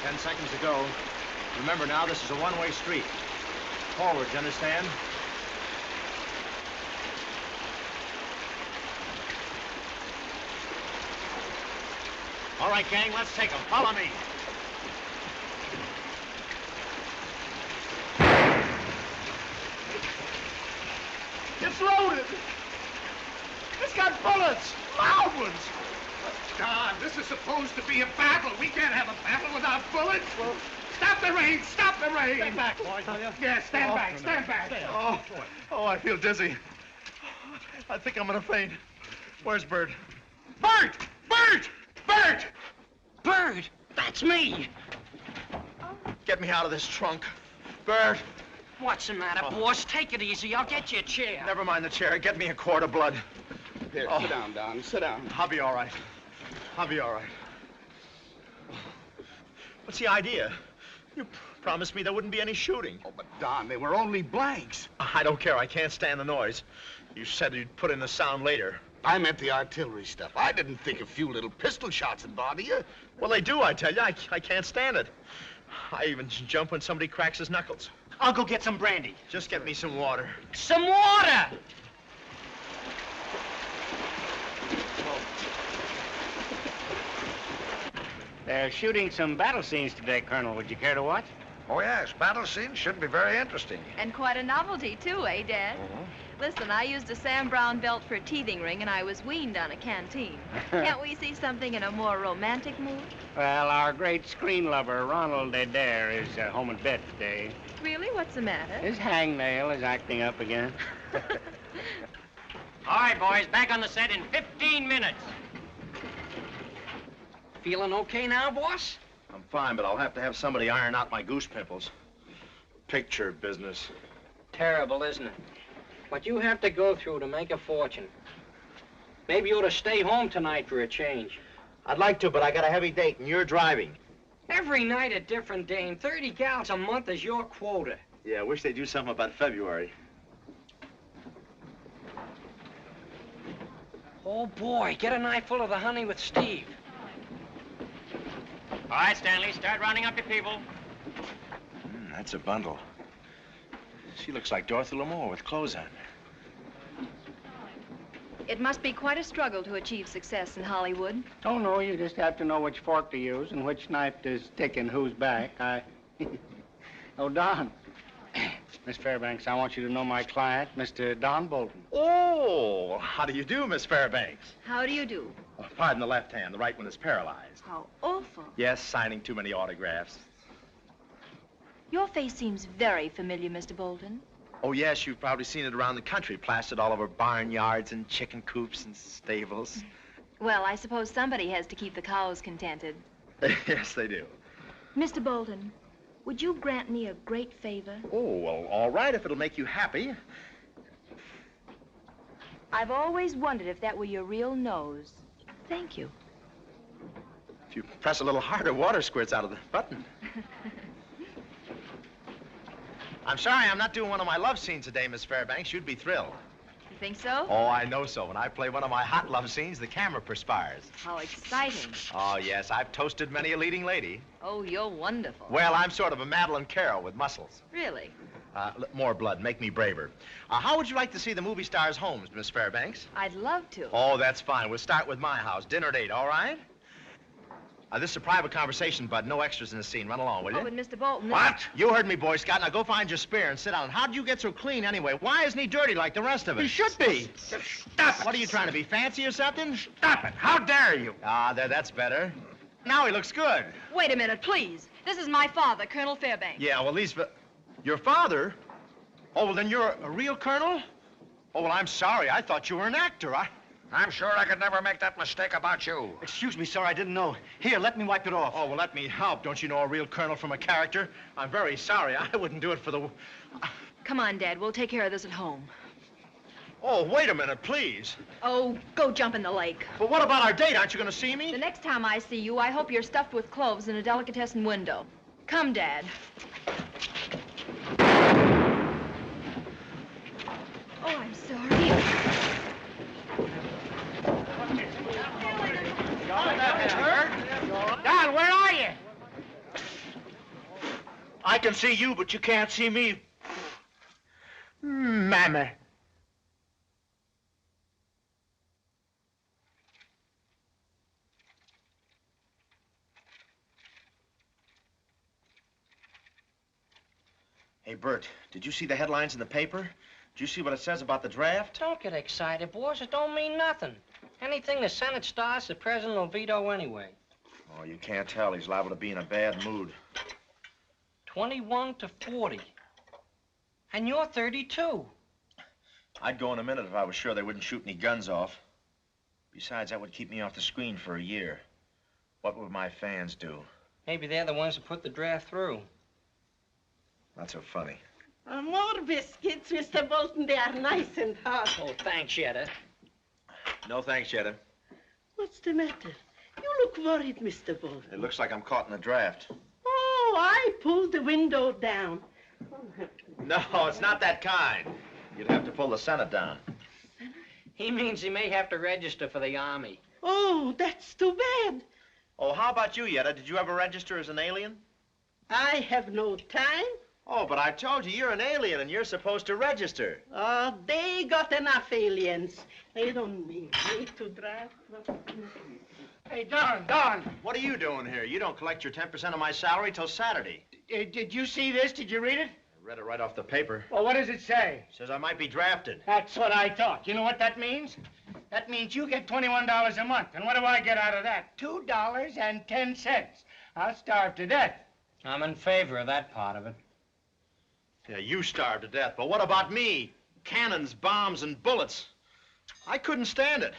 10 seconds to go. Remember now, this is a one-way street. Forwards, you understand? All right, gang, let's take them. Follow me. It's loaded. It's got bullets, loud ones. Don, this is supposed to be a battle. We can't have a battle without bullets. Well, stop the rain! Stop the rain! Stand back, boys, will you? Yeah, stand back, stand back. Oh, I feel dizzy. I think I'm gonna faint. Where's Bert? Bert! Bert! Bert! Bert! That's me! Get me out of this trunk. Bert! What's the matter, boss? Take it easy. I'll get you a chair. Never mind the chair. Get me a quart of blood. Here, sit down, Don. Sit down. I'll be all right. I'll be all right. What's the idea? You promised me there wouldn't be any shooting. Oh, but Don, they were only blanks. I don't care. I can't stand the noise. You said you'd put in the sound later. I meant the artillery stuff. I didn't think a few little pistol shots would bother you. Well, they do, I tell you. I can't stand it. I even jump when somebody cracks his knuckles. I'll go get some brandy. Just get me some water. Some water! They're shooting some battle scenes today, Colonel. Would you care to watch? Oh, yes. Battle scenes should be very interesting. And quite a novelty, too, eh, Dad? Listen, I used a Sam Brown belt for a teething ring, and I was weaned on a canteen. Can't we see something in a more romantic mood? Well, our great screen lover, Ronald Adair, is home in bed today. Really? What's the matter? His hangnail is acting up again. All right, boys, back on the set in 15 minutes. Feeling okay now, boss? I'm fine, but I'll have to have somebody iron out my goose pimples. Picture business. Terrible, isn't it? What you have to go through to make a fortune. Maybe you ought to stay home tonight for a change. I'd like to, but I got a heavy date, and you're driving. Every night a different dame. 30 gals a month is your quota. Yeah, I wish they'd do something about February. Oh, boy, get a knife full of the honey with Steve. All right, Stanley, start rounding up your people. That's a bundle. She looks like Dorothy Lamour with clothes on. It must be quite a struggle to achieve success in Hollywood. Oh, no, you just have to know which fork to use and which knife to stick in whose back. Oh, Don. Miss Fairbanks, I want you to know my client, Mr. Don Bolton. Oh, how do you do, Miss Fairbanks? How do you do? Oh, pardon the left hand. The right one is paralyzed. How awful. Yes, signing too many autographs. Your face seems very familiar, Mr. Bolton. Oh, yes, you've probably seen it around the country, plastered all over barnyards and chicken coops and stables. Well, I suppose somebody has to keep the cows contented. Yes, they do. Mr. Bolton, would you grant me a great favor? Oh, well, all right, if it'll make you happy. I've always wondered if that were your real nose. Thank you. If you press a little harder, water squirts out of the button. I'm sorry I'm not doing one of my love scenes today, Miss Fairbanks. You'd be thrilled. You think so? Oh, I know so. When I play one of my hot love scenes, the camera perspires. How exciting. Oh, yes, I've toasted many a leading lady. Oh, you're wonderful. Well, I'm sort of a Madeline Carroll with muscles. Really? More blood, make me braver. How would you like to see the movie stars' homes, Miss Fairbanks? I'd love to. Oh, that's fine. We'll start with my house. Dinner at 8, all right? This is a private conversation, Bud. No extras in the scene. Run along, will you? Oh, but Mr. Bolton... What? You heard me, Boy Scout. Now go find your spear and sit down. How'd you get so clean anyway? Why isn't he dirty like the rest of us? He should be. Stop it. What are you trying to be, fancy or something? Stop it. How dare you? There, that's better. Now he looks good. Wait a minute, please. This is my father, Colonel Fairbanks. Yeah, well, your father? Oh, well, then you're a real colonel? Oh, well, I'm sorry. I thought you were an actor. I'm sure I could never make that mistake about you. Excuse me, sir, I didn't know. Here, let me wipe it off. Oh, well, let me help. Don't you know a real colonel from a character? I'm very sorry. I wouldn't do it for the... Come on, Dad. We'll take care of this at home. Oh, wait a minute, please. Oh, go jump in the lake. But what about our date? Aren't you going to see me? The next time I see you, I hope you're stuffed with cloves in a delicatessen window. Come, Dad. Oh, I'm sorry. Don, where are you? I can see you, but you can't see me. Mammy. Hey, Bert, did you see the headlines in the paper? Did you see what it says about the draft? Don't get excited, boss. It don't mean nothing. Anything the Senate starts, the president will veto anyway. Oh, you can't tell. He's liable to be in a bad mood. 21 to 40. And you're 32. I'd go in a minute if I was sure they wouldn't shoot any guns off. Besides, that would keep me off the screen for a year. What would my fans do? Maybe they're the ones that put the draft through. Not so funny. More biscuits, Mr. Bolton. They are nice and hot. Oh, thanks, Yetta. No thanks, Jetta. What's the matter? You look worried, Mr. Bolton. It looks like I'm caught in the draft. Oh, I pulled the window down. No, it's not that kind. You'd have to pull the Senate down. He means he may have to register for the Army. Oh, that's too bad. Oh, how about you, Yetta? Did you ever register as an alien? I have no time. Oh, but I told you, you're an alien and you're supposed to register. Oh, they got enough aliens. They don't need me to drive. Hey, Don. What are you doing here? You don't collect your 10% of my salary till Saturday. Did you see this? Did you read it? I read it right off the paper. Well, what does it say? It says I might be drafted. That's what I thought. You know what that means? That means you get $21 a month. And what do I get out of that? $2.10. I'll starve to death. I'm in favor of that part of it. Yeah, you starved to death, but what about me? Cannons, bombs, and bullets. I couldn't stand it.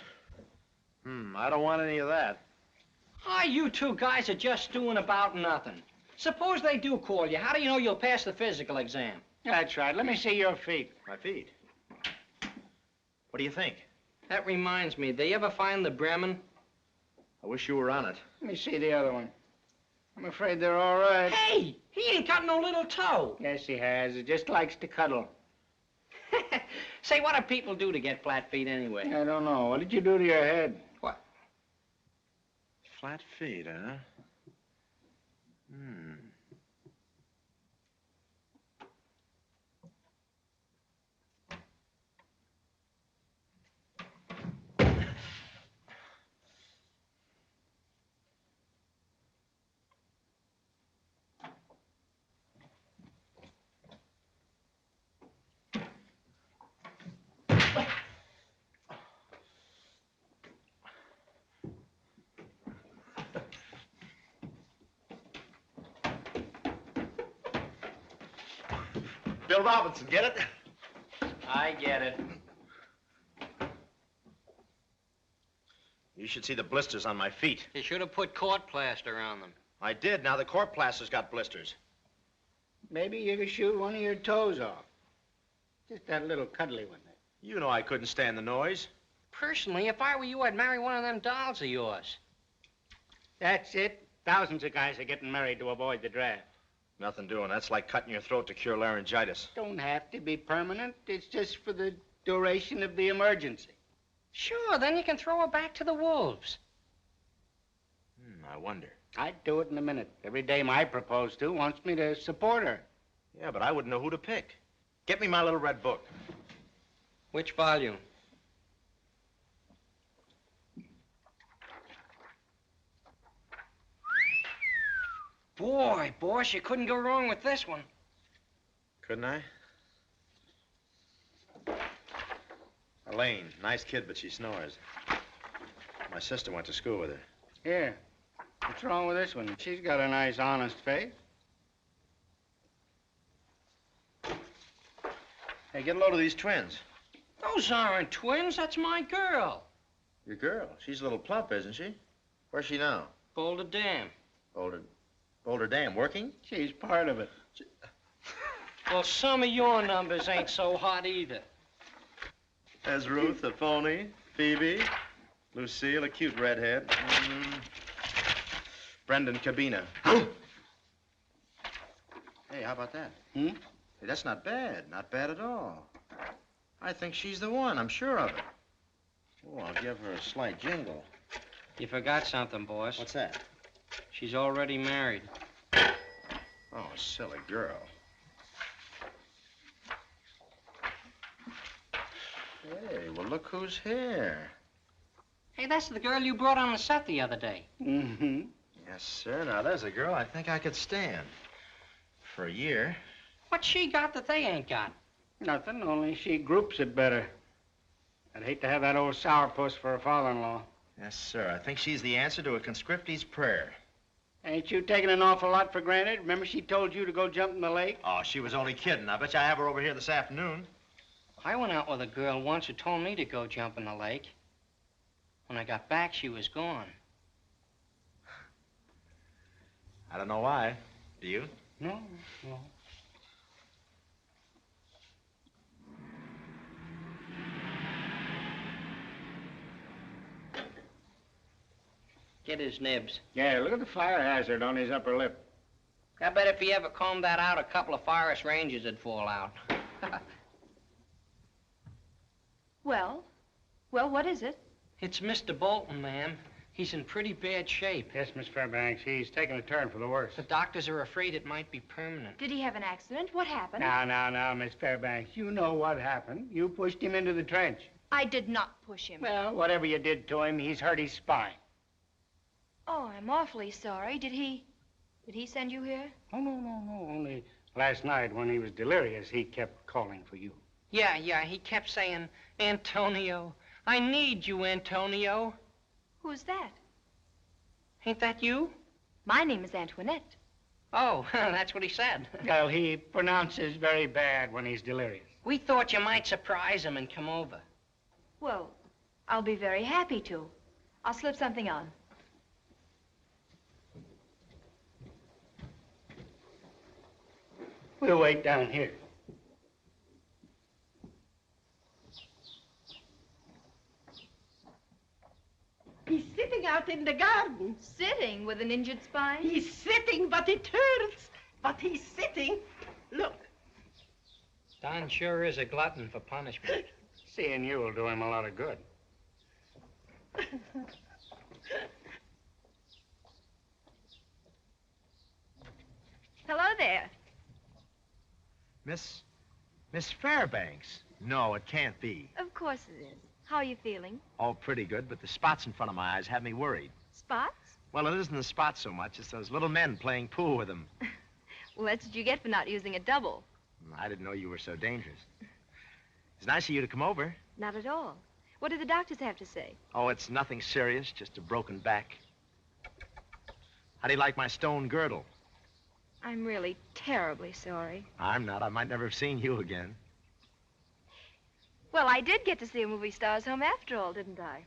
I don't want any of that. Ah, you two guys are just doing about nothing. Suppose they do call you. How do you know you'll pass the physical exam? That's right. Let me see your feet. My feet. What do you think? That reminds me, did you ever find the Bremen? I wish you were on it. Let me see the other one. I'm afraid they're all right. Hey, he ain't got no little toe. Yes, he has. He just likes to cuddle. Say, what do people do to get flat feet anyway? I don't know. What did you do to your head? What? Flat feet, huh? Bill Robinson, get it? I get it. You should see the blisters on my feet. You should have put court plaster on them. I did. Now the court plaster's got blisters. Maybe you could shoot one of your toes off. Just that little cuddly one there. You know I couldn't stand the noise. Personally, if I were you, I'd marry one of them dolls of yours. That's it. Thousands of guys are getting married to avoid the draft. Nothing doing. That's like cutting your throat to cure laryngitis. Don't have to be permanent. It's just for the duration of the emergency. Sure, then you can throw her back to the wolves. I wonder. I'd do it in a minute. Every dame I propose to wants me to support her. Yeah, but I wouldn't know who to pick. Get me my little red book. Which volume? Boy, boss, you couldn't go wrong with this one. Couldn't I? Elaine, nice kid, but she snores. My sister went to school with her. Here. What's wrong with this one? She's got a nice, honest face. Hey, get a load of these twins. Those aren't twins. That's my girl. Your girl? She's a little plump, isn't she? Where's she now? Boulder Dam. Boulder Dam, working? She's part of it. Well, some of your numbers ain't so hot either. There's Ruth, a phony. Phoebe. Lucille, a cute redhead. Brendan Cabina. Hey, how about that? Hey, that's not bad. Not bad at all. I think she's the one. I'm sure of it. Oh, I'll give her a slight jingle. You forgot something, boss. What's that? She's already married. Oh, silly girl. Hey, well, look who's here. Hey, that's the girl you brought on the set the other day. Mm-hmm. Yes, sir. Now, there's a girl I think I could stand. For a year. What's she got that they ain't got? Nothing, only she groups it better. I'd hate to have that old sourpuss for a father-in-law. Yes, sir. I think she's the answer to a conscriptee's prayer. Ain't you taking an awful lot for granted? Remember she told you to go jump in the lake? Oh, she was only kidding. I bet you I have her over here this afternoon. I went out with a girl once who told me to go jump in the lake. When I got back, she was gone. I don't know why. Do you? No. Get his nibs. Yeah, look at the fire hazard on his upper lip. I bet if he ever combed that out, a couple of forest rangers would fall out. Well, what is it? It's Mr. Bolton, ma'am. He's in pretty bad shape. Yes, Miss Fairbanks, he's taking a turn for the worse. The doctors are afraid it might be permanent. Did he have an accident? What happened? Now, Miss Fairbanks, you know what happened. You pushed him into the trench. I did not push him. Well, whatever you did to him, he's hurt his spine. Oh, I'm awfully sorry. Did he send you here? Oh, no. Only last night when he was delirious, he kept calling for you. Yeah, he kept saying, Antonio, I need you, Antonio. Who's that? Ain't that you? My name is Antoinette. Oh, that's what he said. Well, he pronounces very bad when he's delirious. We thought you might surprise him and come over. Well, I'll be very happy to. I'll slip something on. We'll wait down here. He's sitting out in the garden. Sitting with an injured spine? He's sitting, but it hurts. But he's sitting. Look. Don sure is a glutton for punishment. Seeing you will do him a lot of good. Hello there. Miss Fairbanks. No, it can't be. Of course it is. How are you feeling? Oh, pretty good, but the spots in front of my eyes have me worried. Spots? Well, it isn't the spots so much. It's those little men playing pool with them. Well, that's what you get for not using a double. I didn't know you were so dangerous. It's nice of you to come over. Not at all. What did the doctors have to say? Oh, it's nothing serious, just a broken back. How do you like my stone girdle? I'm really terribly sorry. I'm not. I might never have seen you again. Well, I did get to see a movie star's home after all, didn't I?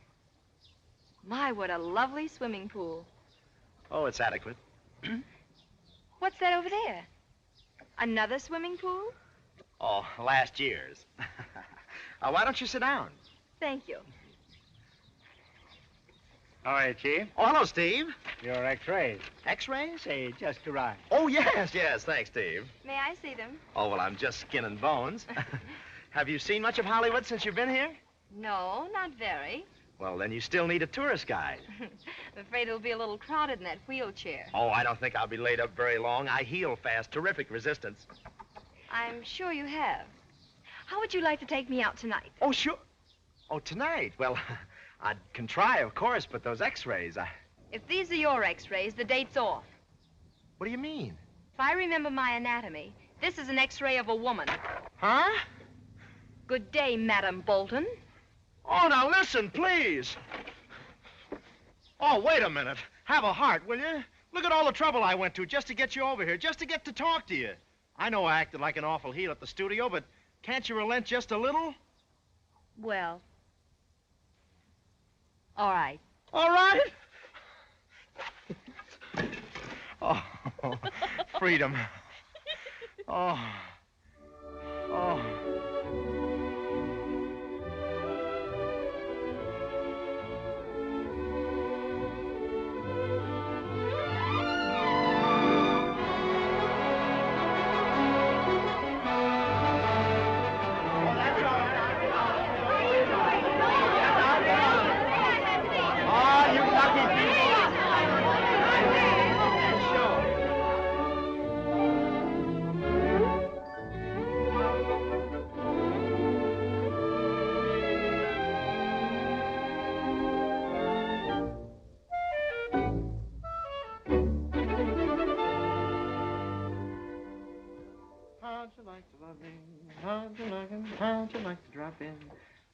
My, what a lovely swimming pool. Oh, it's adequate. What's that over there? Another swimming pool? Oh, last year's. Why don't you sit down? Thank you. All right, Chief. Oh, hello, Steve. Your x-rays. X-rays? Say, just arrived. Oh, yes. Thanks, Steve. May I see them? Oh, well, I'm just skin and bones. Have you seen much of Hollywood since you've been here? No, not very. Well, then you still need a tourist guide. I'm afraid it'll be a little crowded in that wheelchair. Oh, I don't think I'll be laid up very long. I heal fast. Terrific resistance. I'm sure you have. How would you like to take me out tonight? Oh, sure. Oh, tonight? Well, I can try, of course, but those x-rays, If these are your x-rays, the date's off. What do you mean? If I remember my anatomy, this is an x-ray of a woman. Huh? Good day, Madam Bolton. Oh, now listen, please. Oh, wait a minute. Have a heart, will you? Look at all the trouble I went to just to get you over here, just to get to talk to you. I know I acted like an awful heel at the studio, but can't you relent just a little? Well, all right. All right? Oh, freedom. Oh.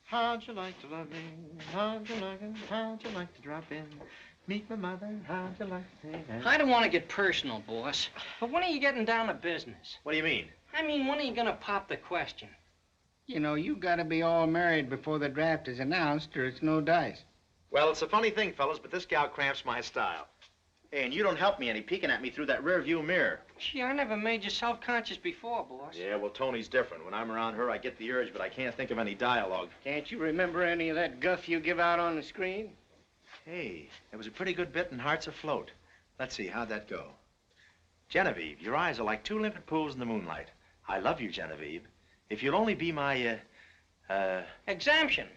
How'd you like to love me? How'd you like it? How'd you like to drop in? Meet my mother, how'd you like to take that? I don't want to get personal, boss, but when are you getting down to business? What do you mean? I mean, when are you gonna pop the question? You know, you gotta be all married before the draft is announced, or it's no dice. Well, it's a funny thing, fellas, but this gal cramps my style. Hey, and you don't help me any, peeking at me through that rear view mirror. Gee, I never made you self-conscious before, boss. Yeah, well, Tony's different. When I'm around her, I get the urge, but I can't think of any dialogue. Can't you remember any of that guff you give out on the screen? Hey, there was a pretty good bit in Hearts Afloat. Let's see, how'd that go? Genevieve, your eyes are like two limpid pools in the moonlight. I love you, Genevieve. If you'll only be my, Exemption.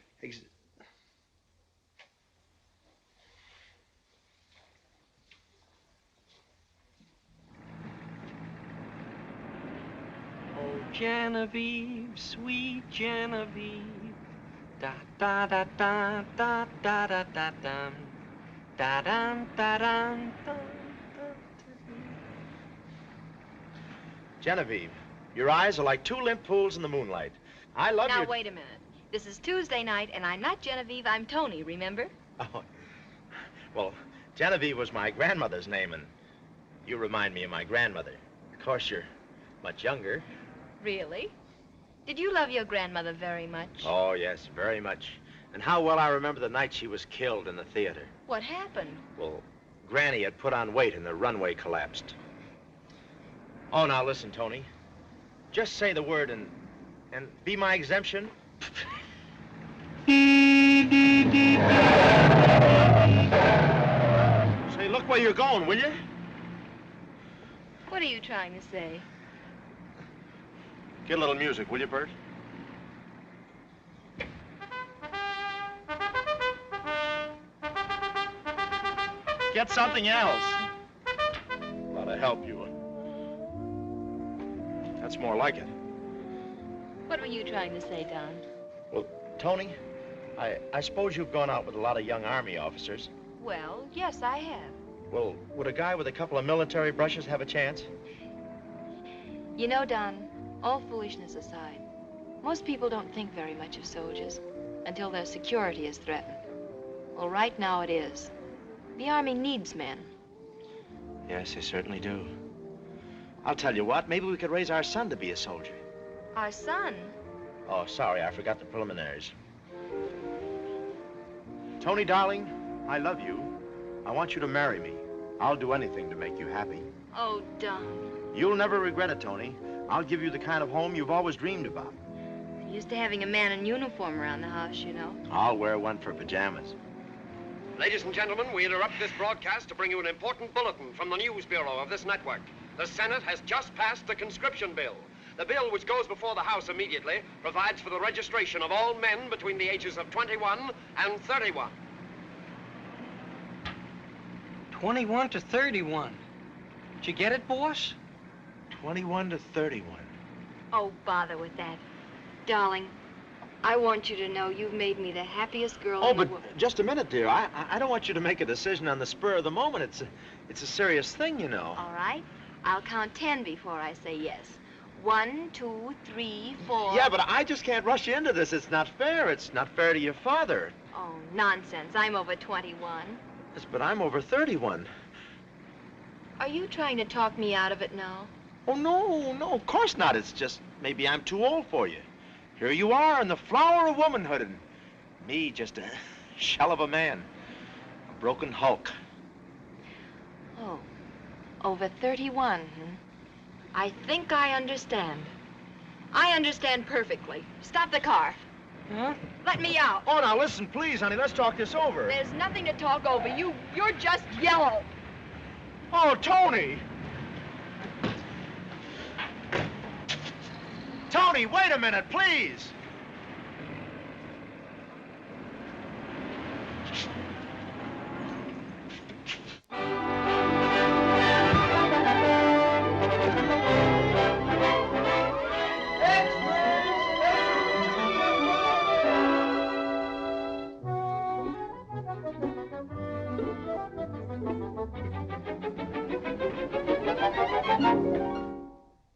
Oh, Genevieve, sweet Genevieve. Da da da da da da da da dum. Da dum da dum da. Genevieve, your eyes are like two limp pools in the moonlight. I love you. Now, wait a minute. This is Tuesday night, and I'm not Genevieve, I'm Tony, remember? Oh, well, Genevieve was my grandmother's name, and you remind me of my grandmother. Of course, you're much younger. Really? Did you love your grandmother very much? Oh, yes, very much. And how well I remember the night she was killed in the theater. What happened? Well, Granny had put on weight and the runway collapsed. Oh, now listen, Tony. Just say the word and be my exemption. Say, look where you're going, will you? What are you trying to say? Get a little music, will you, Bert? Get something else. That'll help you. That's more like it. What were you trying to say, Don? Well, Tony, I suppose you've gone out with a lot of young Army officers. Well, yes, I have. Well, would a guy with a couple of military brushes have a chance? You know, Don, all foolishness aside, most people don't think very much of soldiers until their security is threatened. Well, right now it is. The Army needs men. Yes, they certainly do. I'll tell you what, maybe we could raise our son to be a soldier. Our son? Oh, sorry, I forgot the preliminaries. Tony, darling, I love you. I want you to marry me. I'll do anything to make you happy. Oh, Don. You'll never regret it, Tony. I'll give you the kind of home you've always dreamed about. I'm used to having a man in uniform around the house, you know. I'll wear one for pajamas. Ladies and gentlemen, we interrupt this broadcast to bring you an important bulletin from the News Bureau of this network. The Senate has just passed the Conscription bill. The bill, which goes before the House immediately, provides for the registration of all men between the ages of 21 and 31. 21 to 31. Did you get it, boss? 21 to 31. Oh, bother with that. Darling, I want you to know you've made me the happiest girl in the world. Just a minute, dear. I don't want you to make a decision on the spur of the moment. It's a serious thing, you know. All right. I'll count 10 before I say yes. 1, 2, 3, 4... Yeah, but I just can't rush you into this. It's not fair. It's not fair to your father. Oh, nonsense. I'm over 21. Yes, but I'm over 31. Are you trying to talk me out of it now? Oh, no, of course not. It's just maybe I'm too old for you. Here you are in the flower of womanhood, and me just a shell of a man. A broken hulk. Oh, over 31, I think I understand. I understand perfectly. Stop the car. Huh? Let me out. Oh, now listen, please, honey. Let's talk this over. There's nothing to talk over. You're just yellow. Oh, Tony! Tony, wait a minute, please!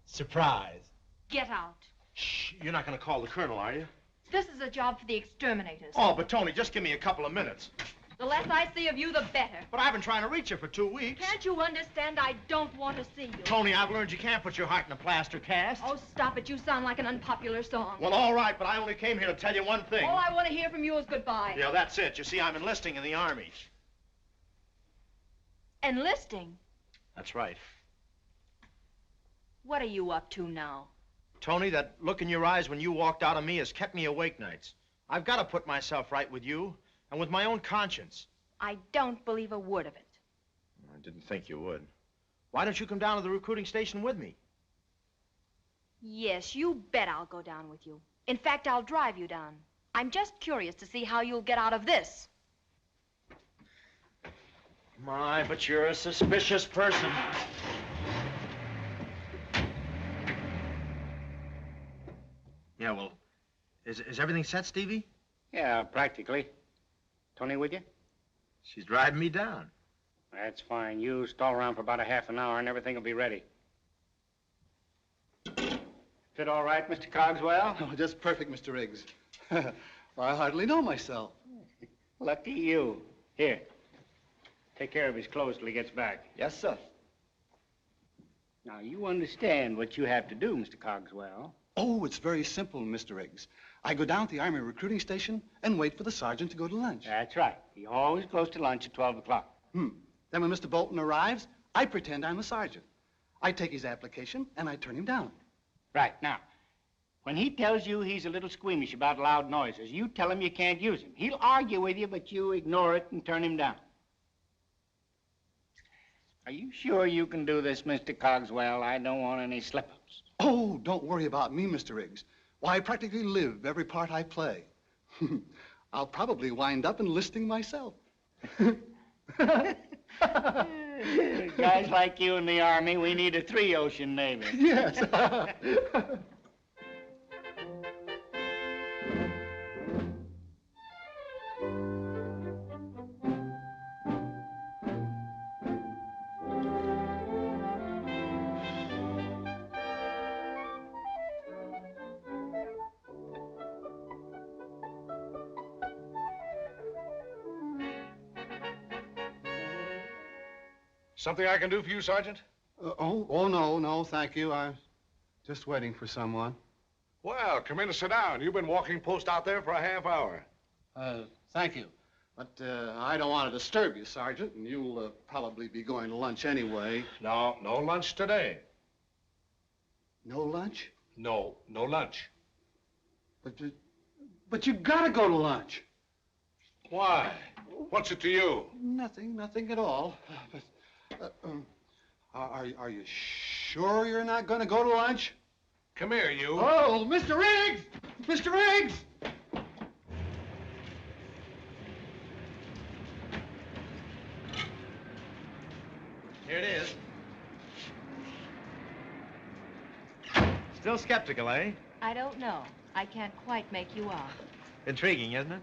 Surprise. Get out. Shh, you're not going to call the colonel, are you? This is a job for the exterminators. Oh, but Tony, just give me a couple of minutes. The less I see of you, the better. But I've been trying to reach you for 2 weeks. Can't you understand I don't want to see you? Tony, I've learned you can't put your heart in a plaster cast. Oh, stop it. You sound like an unpopular song. Well, all right, but I only came here to tell you one thing. All I want to hear from you is goodbye. Yeah, that's it. You see, I'm enlisting in the Army. Enlisting? That's right. What are you up to now? Tony, that look in your eyes when you walked out of me has kept me awake nights. I've got to put myself right with you and with my own conscience. I don't believe a word of it. I didn't think you would. Why don't you come down to the recruiting station with me? Yes, you bet I'll go down with you. In fact, I'll drive you down. I'm just curious to see how you'll get out of this. My, but you're a suspicious person. Yeah, well, is everything set, Stevie? Yeah, practically. Tony with you? She's driving me down. That's fine. You stall around for about a half an hour and everything will be ready. Fit all right, Mr. Cogswell? Oh, just perfect, Mr. Riggs. Well, I hardly know myself. Lucky you. Here. Take care of his clothes till he gets back. Yes, sir. Now, you understand what you have to do, Mr. Cogswell. Oh, it's very simple, Mr. Riggs. I go down to the Army recruiting station and wait for the sergeant to go to lunch. That's right. He always goes to lunch at 12 o'clock. Then when Mr. Bolton arrives, I pretend I'm the sergeant. I take his application and I turn him down. Right. Now, when he tells you he's a little squeamish about loud noises, you tell him you can't use him. He'll argue with you, but you ignore it and turn him down. Are you sure you can do this, Mr. Cogswell? I don't want any slip-ups. Oh, don't worry about me, Mr. Riggs. Why, I practically live every part I play. I'll probably wind up enlisting myself. Guys like you in the Army, we need a 3-ocean Navy. Yes. Something I can do for you, Sergeant? No, thank you. I'm just waiting for someone. Well, come in and sit down. You've been walking post out there for a half hour. Thank you. But I don't want to disturb you, Sergeant, and you'll probably be going to lunch anyway. No lunch today. No lunch? No lunch. But you gotta go to lunch. Why? What's it to you? Nothing at all. Are you sure you're not going to go to lunch? Come here, you. Oh, Mr. Riggs! Mr. Riggs! Here it is. Still skeptical, eh? I don't know. I can't quite make you out. Intriguing, isn't it?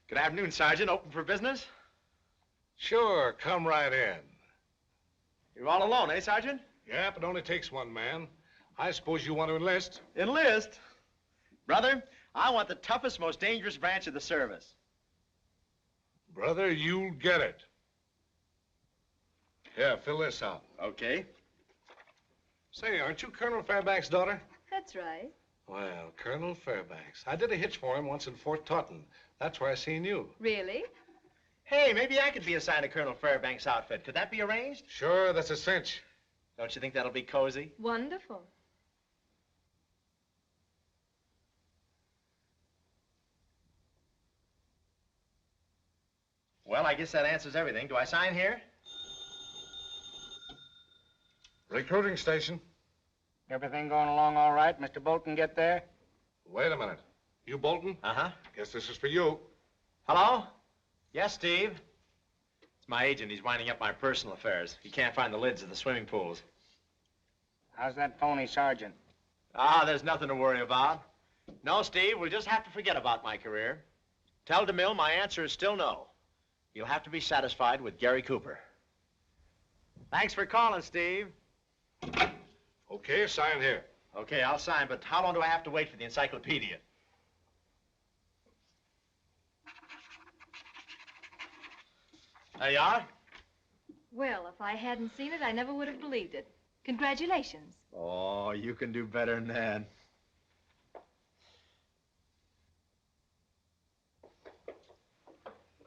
Good afternoon, Sergeant. Open for business? Sure, come right in. You're all alone, eh, Sergeant? Yep, it only takes one man. I suppose you want to enlist? Enlist? Brother, I want the toughest, most dangerous branch of the service. Brother, you'll get it. Yeah, fill this out. Okay. Say, aren't you Colonel Fairbanks' daughter? That's right. Well, Colonel Fairbanks. I did a hitch for him once in Fort Taunton. That's where I seen you. Really? Hey, maybe I could be assigned to Colonel Fairbanks' outfit. Could that be arranged? Sure, that's a cinch. Don't you think that'll be cozy? Wonderful. Well, I guess that answers everything. Do I sign here? Recruiting station. Everything going along all right? Mr. Bolton get there? Wait a minute. You Bolton? Uh-huh. Guess this is for you. Hello? Yes, Steve? It's my agent. He's winding up my personal affairs. He can't find the lids of the swimming pools. How's that phony sergeant? Ah, there's nothing to worry about. No, Steve, we'll just have to forget about my career. Tell DeMille my answer is still no. You'll have to be satisfied with Gary Cooper. Thanks for calling, Steve. Okay, sign here. Okay, I'll sign, but how long do I have to wait for the encyclopedia? There you are. Well, if I hadn't seen it, I never would have believed it. Congratulations. Oh, you can do better than that.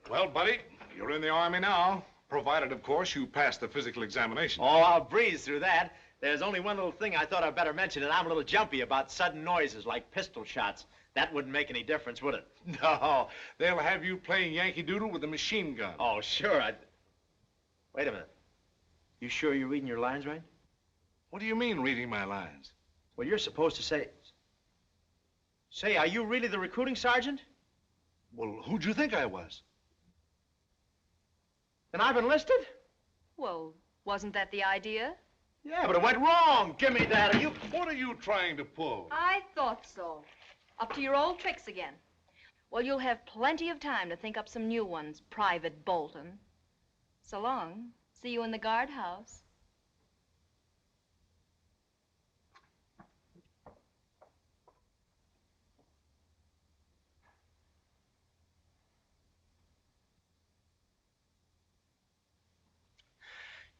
Well, buddy, you're in the Army now. Provided, of course, you pass the physical examination. Oh, I'll breeze through that. There's only one little thing I thought I'd better mention, and I'm a little jumpy about sudden noises like pistol shots. That wouldn't make any difference, would it? No, they'll have you playing Yankee Doodle with a machine gun. Oh, sure. Wait a minute. You sure you're reading your lines right? What do you mean, reading my lines? Well, you're supposed to say... Say, are you really the recruiting sergeant? Well, who'd you think I was? Then I've enlisted? Well, wasn't that the idea? Yeah, but it went wrong. Give me that. What are you trying to pull? I thought so. Up to your old tricks again. Well, you'll have plenty of time to think up some new ones, Private Bolton. So long. See you in the guardhouse.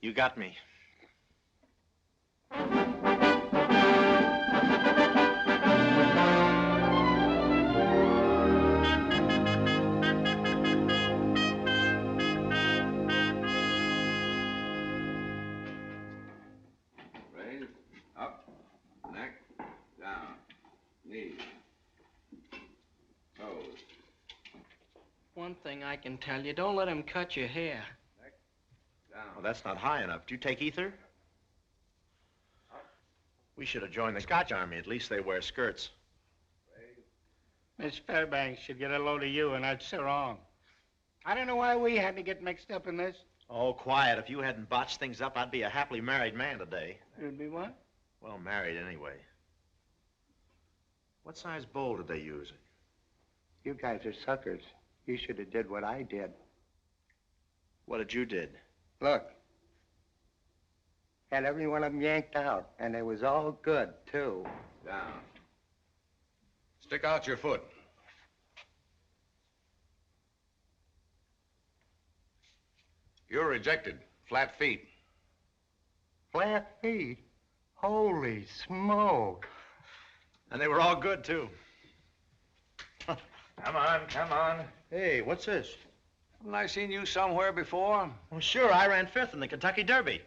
You got me. Raise, up, neck, down, knees, toes. One thing I can tell you, don't let him cut your hair. Oh, that's not high enough. Do you take ether? We should have joined the Scotch Army. At least they wear skirts. Miss Fairbanks should get a load of you, and that's so wrong. I don't know why we had to get mixed up in this. Oh, quiet. If you hadn't botched things up, I'd be a happily married man today. You'd be what? Well, married anyway. What size bowl did they use? You guys are suckers. You should have did what I did. What did you did? Look. Had every one of them yanked out, and they was all good, too. Down. Stick out your foot. You're rejected. Flat feet. Flat feet? Holy smoke. And they were all good, too. Come on, come on. Hey, what's this? Haven't I seen you somewhere before? Well, sure. I ran 5th in the Kentucky Derby.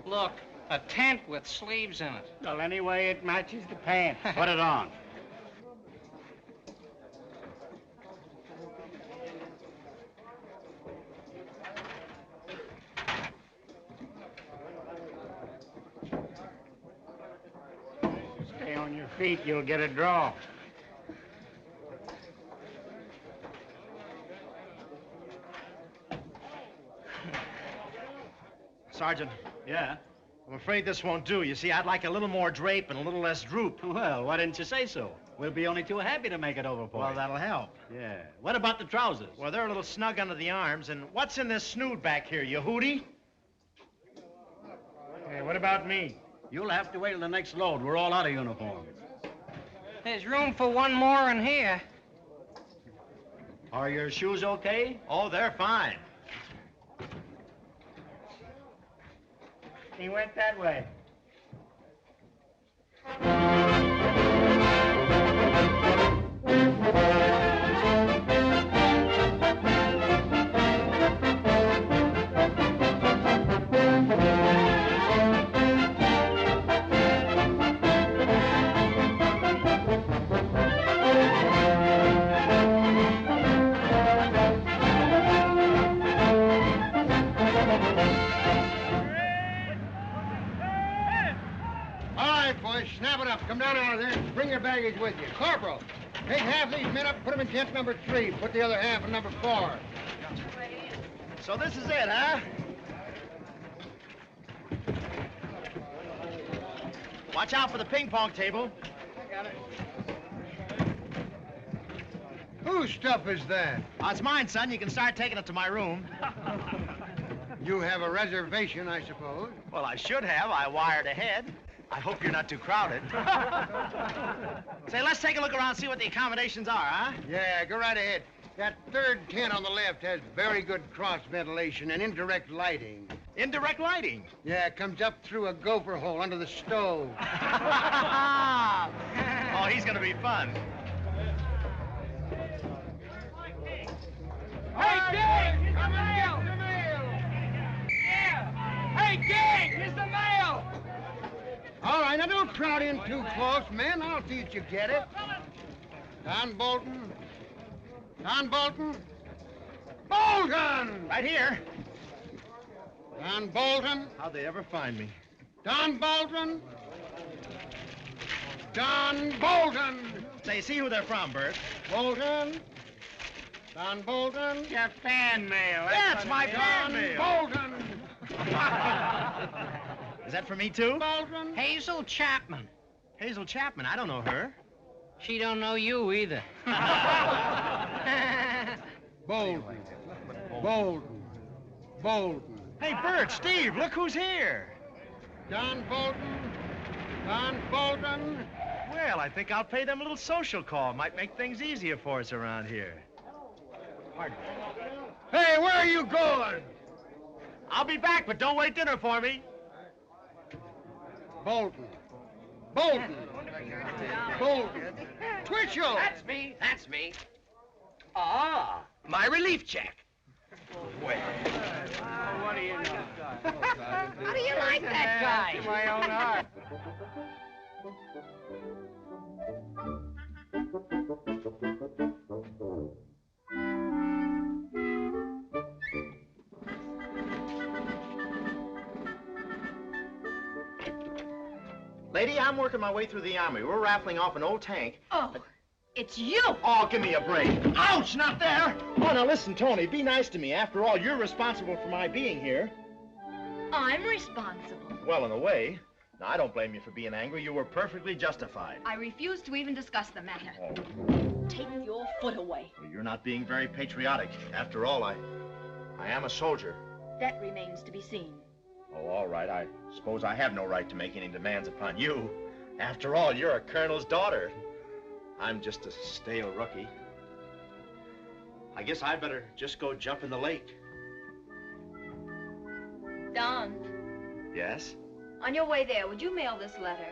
Look, a tent with sleeves in it. Well, anyway, it matches the pants. Put it on. Stay on your feet, you'll get a draw. Sergeant. Yeah? I'm afraid this won't do. You see, I'd like a little more drape and a little less droop. Well, why didn't you say so? We'll be only too happy to make it over for Well, you. that'll help. Yeah. What about the trousers? Well, they're a little snug under the arms. And what's in this snood back here, you hootie? Hey, what about me? You'll have to wait till the next load. We're all out of uniforms. There's room for one more in here. Are your shoes okay? Oh, they're fine. He went that way. Snap it up. Come down out of there and bring your baggage with you. Corporal, take half these men up and put them in tent number 3. Put the other half in number 4. So this is it, huh? Watch out for the ping pong table. I got it. Whose stuff is that? Oh, it's mine, son. You can start taking it to my room. You have a reservation, I suppose. Well, I should have. I wired ahead. I hope you're not too crowded. Say, let's take a look around and see what the accommodations are, huh? Yeah, go right ahead. That third tent on the left has very good cross ventilation and indirect lighting. Indirect lighting? Yeah, it comes up through a gopher hole under the stove. Oh, he's gonna be fun. Hey, gang! Here's the mail! Yeah! Hey, gang! Here's the mail! All right, now don't crowd in too close, men. I'll see that you get it. Don Bolton. Don Bolton. Bolton! Right here. Don Bolton. How'd they ever find me? Don Bolton. Don Bolton. Say, see who they're from, Bert. Bolton. Don Bolton. Your fan mail. That's my fan mail. Bolton. Is that for me, too? Bolton. Hazel Chapman. Hazel Chapman. I don't know her. She don't know you either. Bolton. Bolton. Bolton. Hey, Bert, Steve, look who's here. Don Bolton. Don Bolton. Well, I think I'll pay them a little social call. Might make things easier for us around here. Pardon. Hey, where are you going? I'll be back, but don't wait dinner for me. Bolton. Bolton. Bolton. Twitchell. That's me. That's me. Ah, my relief check. Well. What do you know? How do you like that guy? My own heart. Lady, I'm working my way through the army. We're raffling off an old tank. Oh, it's you! Oh, give me a break. Ouch, not there! Oh, now listen, Tony, be nice to me. After all, you're responsible for my being here. I'm responsible. Well, in a way. Now, I don't blame you for being angry. You were perfectly justified. I refuse to even discuss the matter. Oh. Take your foot away. Well, you're not being very patriotic. After all, I am a soldier. That remains to be seen. Oh, all right. I suppose I have no right to make any demands upon you. After all, you're a colonel's daughter. I'm just a stale rookie. I guess I'd better just go jump in the lake. Don, Yes? On your way there, would you mail this letter?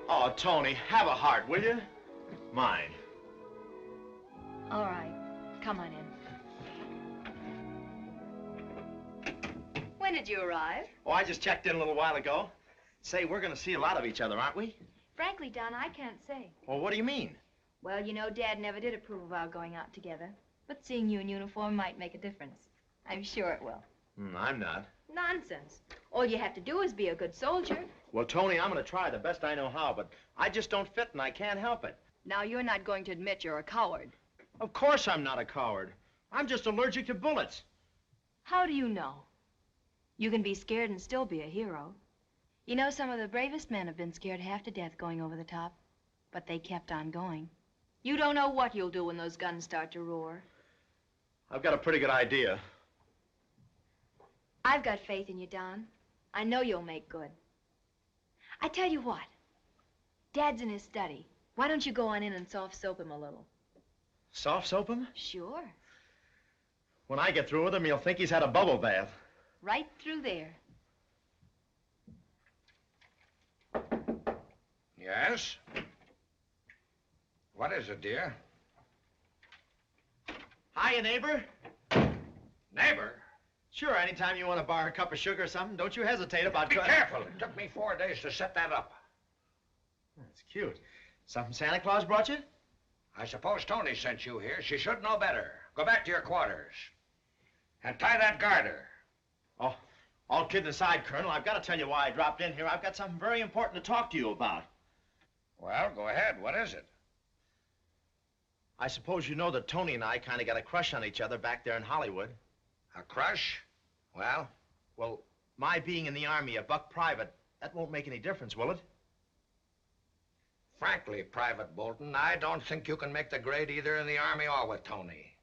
Oh, Tony, have a heart, will you? Mine. All right. Come on in. When did you arrive? Oh, I just checked in a little while ago. Say, we're going to see a lot of each other, aren't we? Frankly, Don, I can't say. Well, what do you mean? Well, you know, Dad never did approve of our going out together. But seeing you in uniform might make a difference. I'm sure it will. I'm not. Nonsense. All you have to do is be a good soldier. Well, Tony, I'm going to try the best I know how, but I just don't fit and I can't help it. Now, you're not going to admit you're a coward. Of course I'm not a coward. I'm just allergic to bullets. How do you know? You can be scared and still be a hero. You know, some of the bravest men have been scared half to death going over the top, but they kept on going. You don't know what you'll do when those guns start to roar. I've got a pretty good idea. I've got faith in you, Don. I know you'll make good. I tell you what, Dad's in his study. Why don't you go on in and soft soap him a little? Soft soap him? Sure. When I get through with him, he'll think he's had a bubble bath. Right through there. Yes? What is it, dear? Hiya, neighbor. Neighbor? Sure, anytime you want to borrow a cup of sugar or something, don't you hesitate about Be careful. It took me 4 days to set that up. That's cute. Something Santa Claus brought you? I suppose Tony sent you here. She should know better. Go back to your quarters. And tie that garter. Oh, all kidding aside, Colonel, I've got to tell you why I dropped in here. I've got something very important to talk to you about. Well, go ahead. What is it? I suppose you know that Tony and I kind of got a crush on each other back there in Hollywood. A crush? Well? Well, my being in the Army, a buck private, that won't make any difference, will it? Frankly, Private Bolton, I don't think you can make the grade either in the Army or with Tony.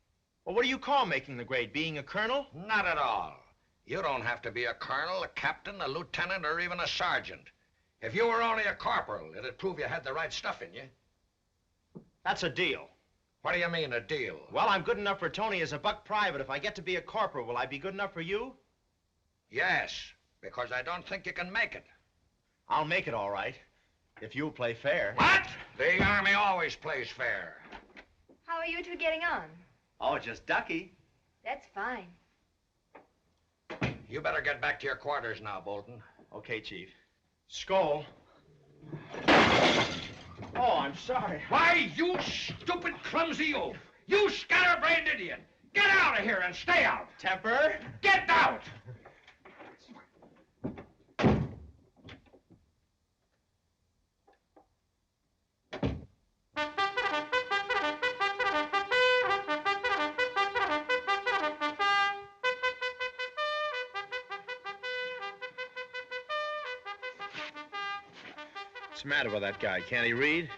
Well, what do you call making the grade? Being a colonel? Not at all. You don't have to be a colonel, a captain, a lieutenant, or even a sergeant. If you were only a corporal, it'd prove you had the right stuff in you. That's a deal. What do you mean, a deal? Well, I'm good enough for Tony as a buck private. If I get to be a corporal, will I be good enough for you? Yes, because I don't think you can make it. I'll make it all right, if you'll play fair. What? The Army always plays fair. How are you two getting on? Oh, just ducky. That's fine. You better get back to your quarters now, Bolton. Okay, Chief. Skull. Oh, I'm sorry. Why, you stupid, clumsy oaf! You scatterbrained idiot! Get out of here and stay out! Temper? Get out! What's the matter with that guy? Can't he read?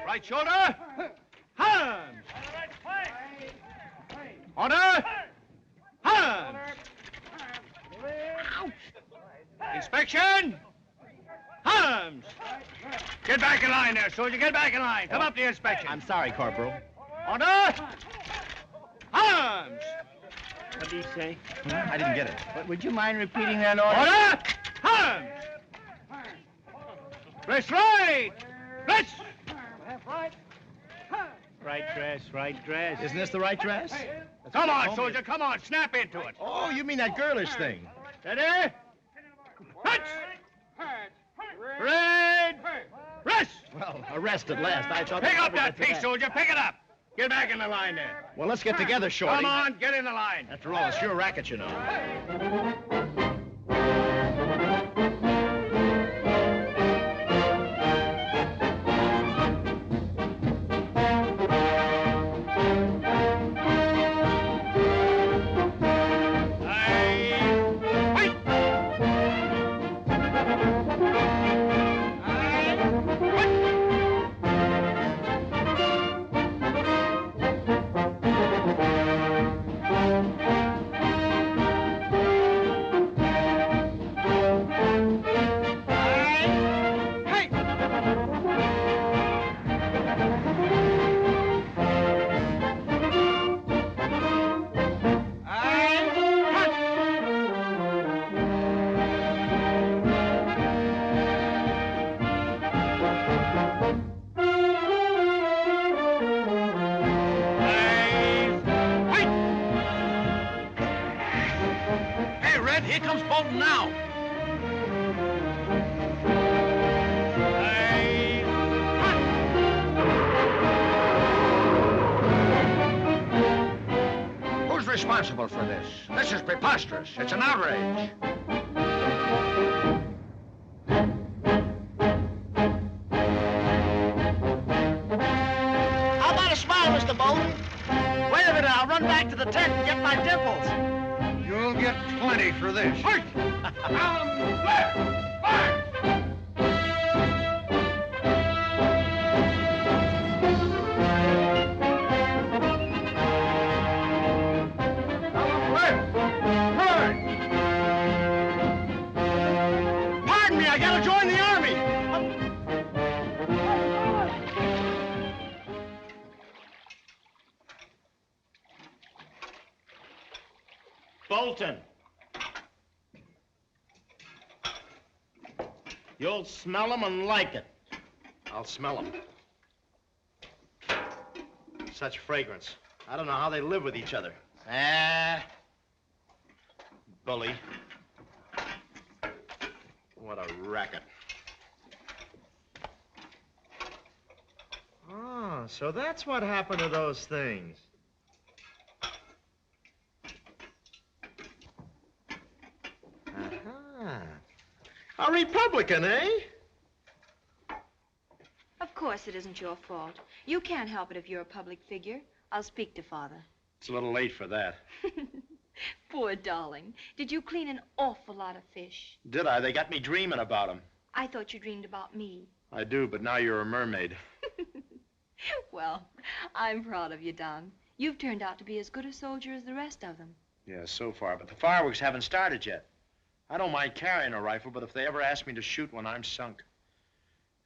Right shoulder. Hands. Order. Hands. Inspection. Hands. Get back in line there, soldier. Get back in line. Come up to the inspection. I'm sorry, Corporal. Order. Hands. What did he say? I didn't get it. But would you mind repeating that order? Order. Hands. Press right. Press. Right. Right dress, right dress. Isn't this the right dress? Come on, soldier. Come on. Snap into it. Oh, you mean that girlish thing. Steady. Hutch. Red. Rest. Well, arrest at last. I thought... Pick up that piece, soldier. Pick it up. Get back in the line there. Well, let's get together, Shorty. Come on, get in the line. After all, it's your racket, you know. Here comes Bolton now. Who's responsible for this? This is preposterous. It's an outrage. How about a smile, Mr. Bolton? Wait a minute, I'll run back to the tent and get my dimples. You'll get plenty for this. First, fire! Fire! Pardon me, I gotta join the Army. Bolton. You'll smell them and like it. I'll smell them. Such fragrance. I don't know how they live with each other. Ah. Bully. What a racket. Oh, so that's what happened to those things. A Republican, eh? Of course it isn't your fault. You can't help it if you're a public figure. I'll speak to Father. It's a little late for that. Poor darling. Did you clean an awful lot of fish? Did I? They got me dreaming about them. I thought you dreamed about me. I do, but now you're a mermaid. Well, I'm proud of you, Don. You've turned out to be as good a soldier as the rest of them. Yeah, so far, but the fireworks haven't started yet. I don't mind carrying a rifle, but if they ever ask me to shoot one, I'm sunk.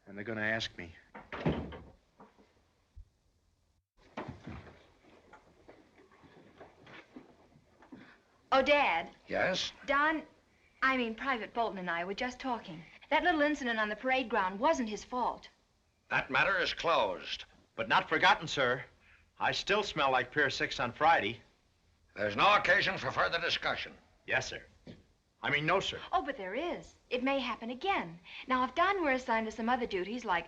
And they're gonna ask me. Oh, Dad. Yes? Private Bolton and I were just talking. That little incident on the parade ground wasn't his fault. That matter is closed. But not forgotten, sir. I still smell like Pier 6 on Friday. There's no occasion for further discussion. Yes, sir. No, sir. Oh, but there is. It may happen again. Now, if Don were assigned to some other duties, like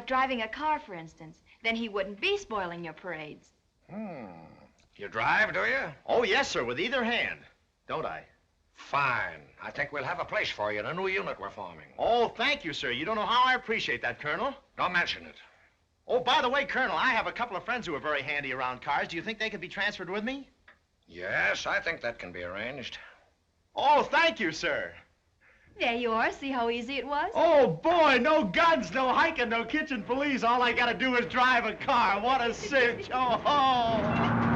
driving a car, for instance, then he wouldn't be spoiling your parades. You drive, do you? Oh, yes, sir, with either hand. Don't I? Fine. I think we'll have a place for you in a new unit we're forming. Oh, thank you, sir. You don't know how I appreciate that, Colonel. Don't mention it. Oh, by the way, Colonel, I have a couple of friends who are very handy around cars. Do you think they could be transferred with me? Yes, I think that can be arranged. Oh, thank you, sir. There you are. See how easy it was? Oh, boy, no guns, no hiking, no kitchen police. All I gotta do is drive a car. What a cinch. Oh, ho.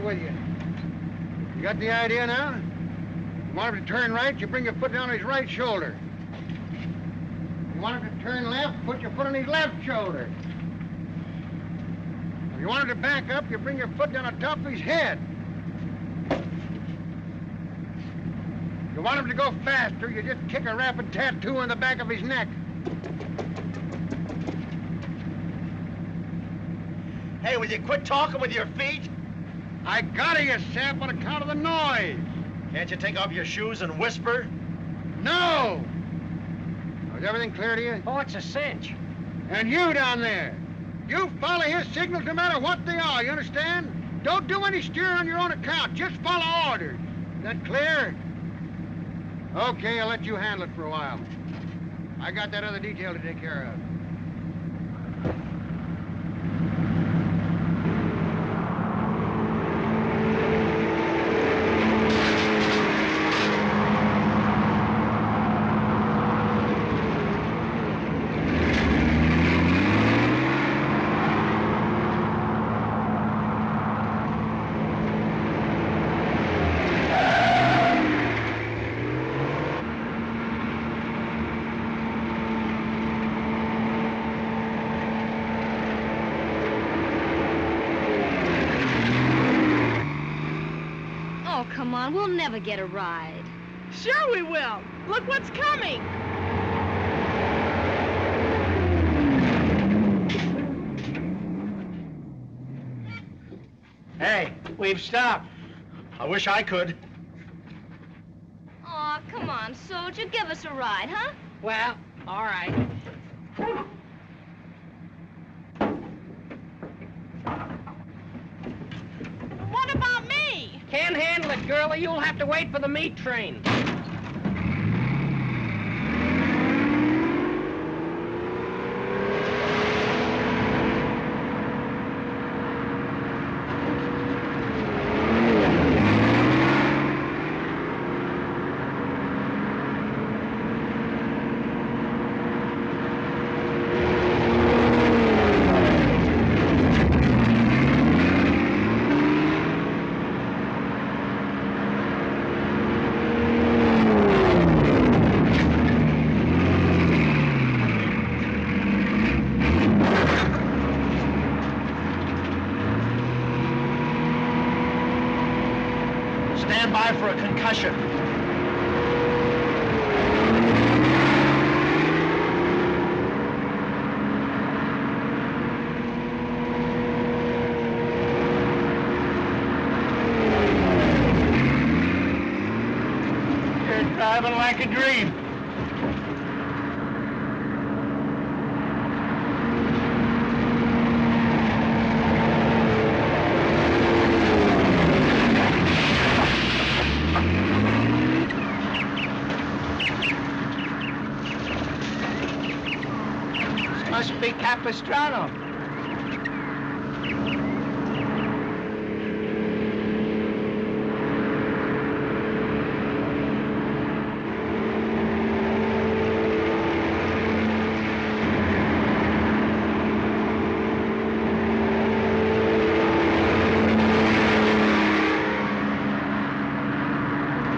With you. You got the idea now? You want him to turn right, you bring your foot down on his right shoulder. You want him to turn left, put your foot on his left shoulder. If you want him to back up, you bring your foot down on top of his head. If you want him to go faster, you just kick a rapid tattoo on the back of his neck. Hey, will you quit talking with your feet? I gotta, you sap, on account of the noise. Can't you take off your shoes and whisper? No! Is everything clear to you? Oh, it's a cinch. And you down there, you follow his signals no matter what they are, you understand? Don't do any steering on your own account. Just follow orders. Is that clear? Okay, I'll let you handle it for a while. I got that other detail to take care of. Come on, we'll never get a ride. Sure we will. Look what's coming. Hey, we've stopped. I wish I could. Aw, come on, soldier, give us a ride, huh? Well, all right. What about me? Can't handle it, girlie. You'll have to wait for the meat train. Stand by for a concussion. driving like a dream. This must be Capistrano.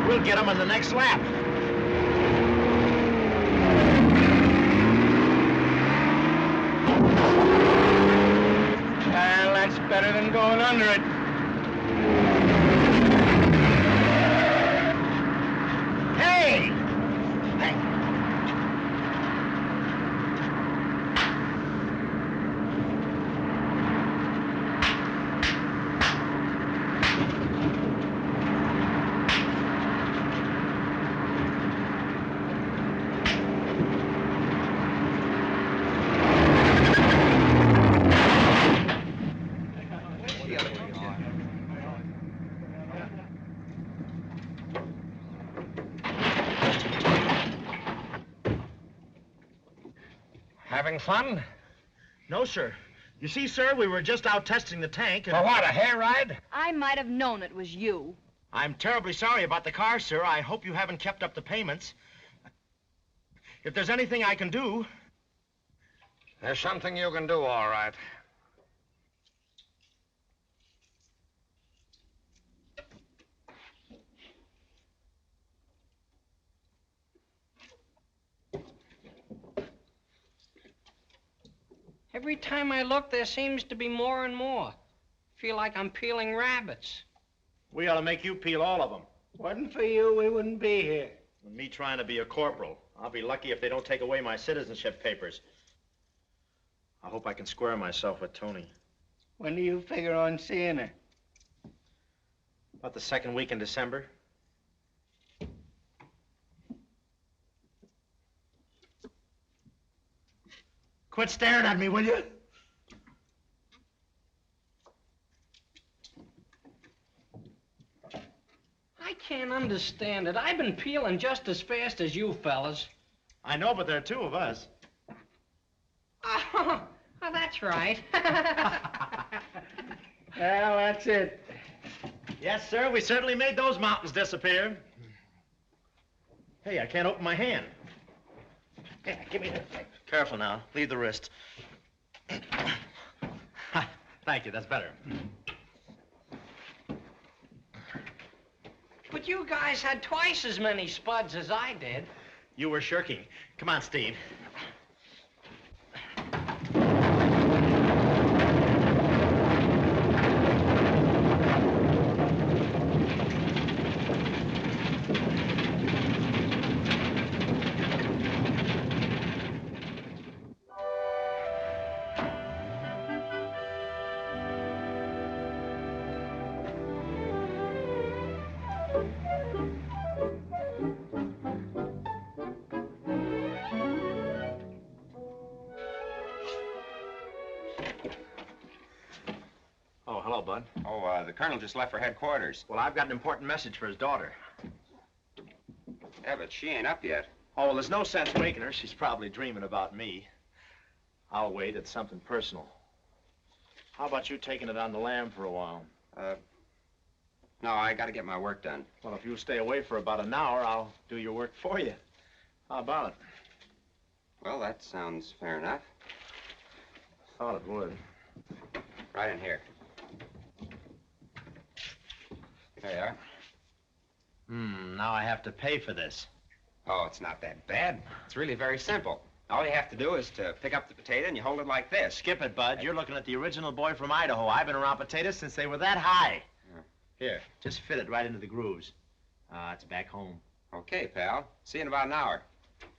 We'll get him on the next lap. Well, that's better than going under it. Hey! Hey! Having fun? No, sir. You see, sir, we were just out testing the tank and... For what, a hayride? I might have known it was you. I'm terribly sorry about the car, sir. I hope you haven't kept up the payments. If there's anything I can do... There's something you can do, all right. Every time I look, there seems to be more and more. Feel like I'm peeling rabbits. We ought to make you peel all of them. Wasn't for you, we wouldn't be here. And me trying to be a corporal. I'll be lucky if they don't take away my citizenship papers. I hope I can square myself with Tony. When do you figure on seeing her? About the second week in December. Quit staring at me, will you? I can't understand it. I've been peeling just as fast as you fellas. I know, but there are two of us. Oh, that's right. Well, that's it. Yes, sir, we certainly made those mountains disappear. Hey, I can't open my hand. Here, give me that. Careful now. Leave the wrist. Thank you, that's better. But you guys had twice as many spuds as I did. You were shirking. Come on, Steve. Oh, hello, Bud. Oh, the colonel just left for headquarters. Well, I've got an important message for his daughter. Yeah, but she ain't up yet. Oh, well, there's no sense waking her. She's probably dreaming about me. I'll wait. It's something personal. How about you taking it on the lam for a while? No, I gotta get my work done. Well, if you stay away for about an hour, I'll do your work for you. How about it? Well, that sounds fair enough. Thought it would. Right in here. There you are. Now I have to pay for this. Oh, it's not that bad. It's really very simple. All you have to do is to pick up the potato and you hold it like this. Skip it, Bud. You're looking at the original boy from Idaho. I've been around potatoes since they were that high. Here, just fit it right into the grooves. It's back home. Okay, pal. See you in about an hour.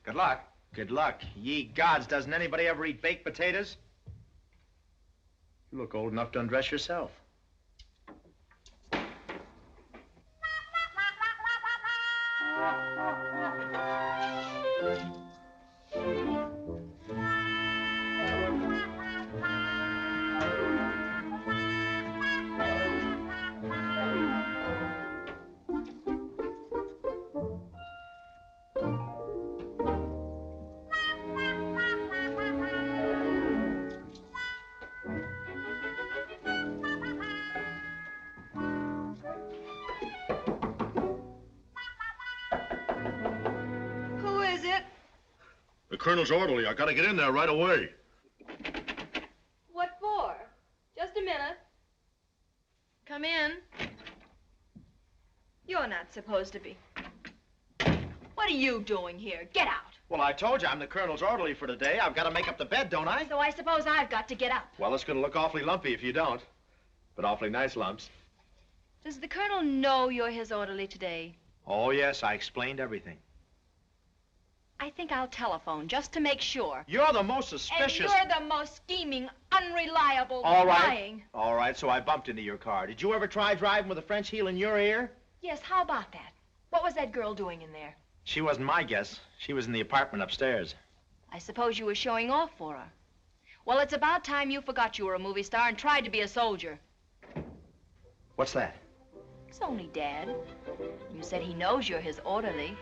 Good luck. Good luck. Ye gods, doesn't anybody ever eat baked potatoes? You look old enough to undress yourself. colonel's orderly. I gotta get in there right away. What for? Just a minute. Come in. You're not supposed to be. What are you doing here? Get out. Well, I told you I'm the colonel's orderly for today. I've got to make up the bed, don't I? So I suppose I've got to get up. Well, it's gonna look awfully lumpy if you don't. But awfully nice lumps. Does the colonel know you're his orderly today? Oh, yes, I explained everything. I think I'll telephone just to make sure. You're the most suspicious... And you're the most scheming, unreliable, All right. lying. All right, so I bumped into your car. Did you ever try driving with a French heel in your ear? Yes, how about that? What was that girl doing in there? She wasn't my guess. She was in the apartment upstairs. I suppose you were showing off for her. Well, it's about time you forgot you were a movie star and tried to be a soldier. What's that? It's only Dad. You said he knows you're his orderly.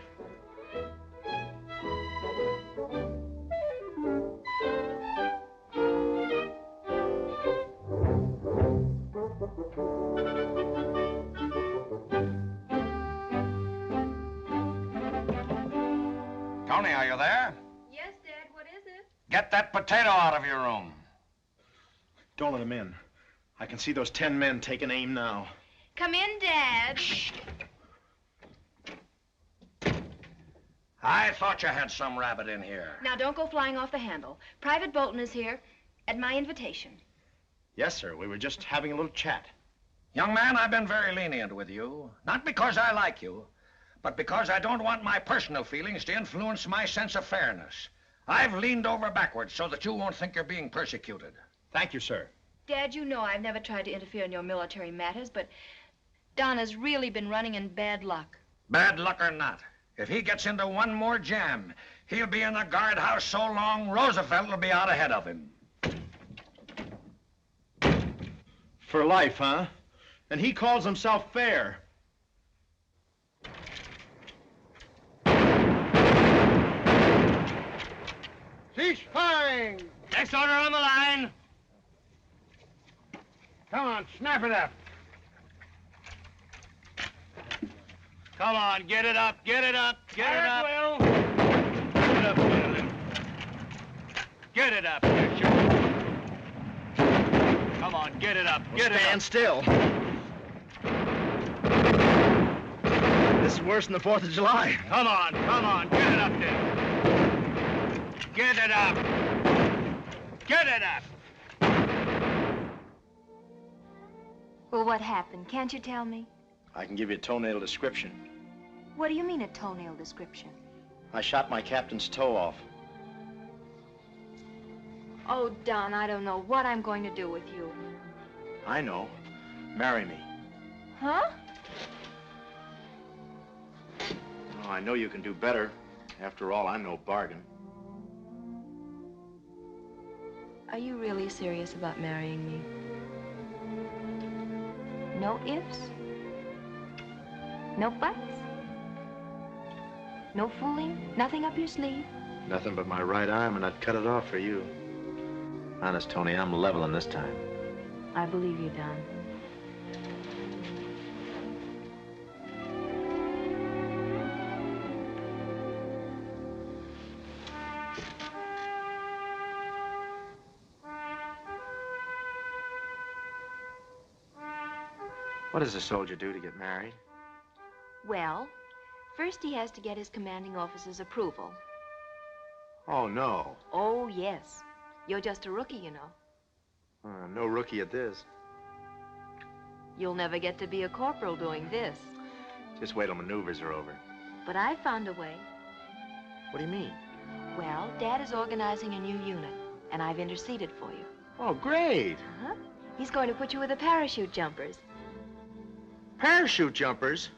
Tony, are you there? Yes, Dad, what is it? Get that potato out of your room. Don't let him in. I can see those 10 men taking aim now. Come in, Dad. Shh. I thought you had some rabbit in here. Now, don't go flying off the handle. Private Bolton is here at my invitation. Yes, sir. We were just having a little chat. Young man, I've been very lenient with you. Not because I like you, but because I don't want my personal feelings to influence my sense of fairness. I've leaned over backwards so that you won't think you're being persecuted. Thank you, sir. Dad, you know I've never tried to interfere in your military matters, but Don has really been running in bad luck. Bad luck or not, if he gets into one more jam, he'll be in the guardhouse so long Roosevelt will be out ahead of him. For life, huh? And he calls himself fair. Cease firing! Next order on the line. Come on, snap it up. Come on, get it up, get it up, get it up. Will. Get it up, gentlemen. Get it up, you sure. Come on, get it up, get it up. Stand still. This is worse than the 4th of July. Come on, get it up there. Get it up. Get it up. Well, what happened? Can't you tell me? I can give you a toenail description. What do you mean, a toenail description? I shot my captain's toe off. Oh, Don, I don't know what I'm going to do with you. I know. Marry me. Huh? Oh, I know you can do better. After all, I'm no bargain. Are you really serious about marrying me? No ifs? No buts? No fooling? Nothing up your sleeve? Nothing but my right arm, and I'd cut it off for you. Honest, Tony, I'm leveling this time. I believe you, Don. What does a soldier do to get married? Well, first he has to get his commanding officer's approval. Oh, no. Oh, yes. You're just a rookie, you know. No rookie at this. You'll never get to be a corporal doing this. Just wait till maneuvers are over. But I found a way. What do you mean? Well, Dad is organizing a new unit, and I've interceded for you. Oh, great. Uh-huh. He's going to put you with the parachute jumpers. Parachute jumpers?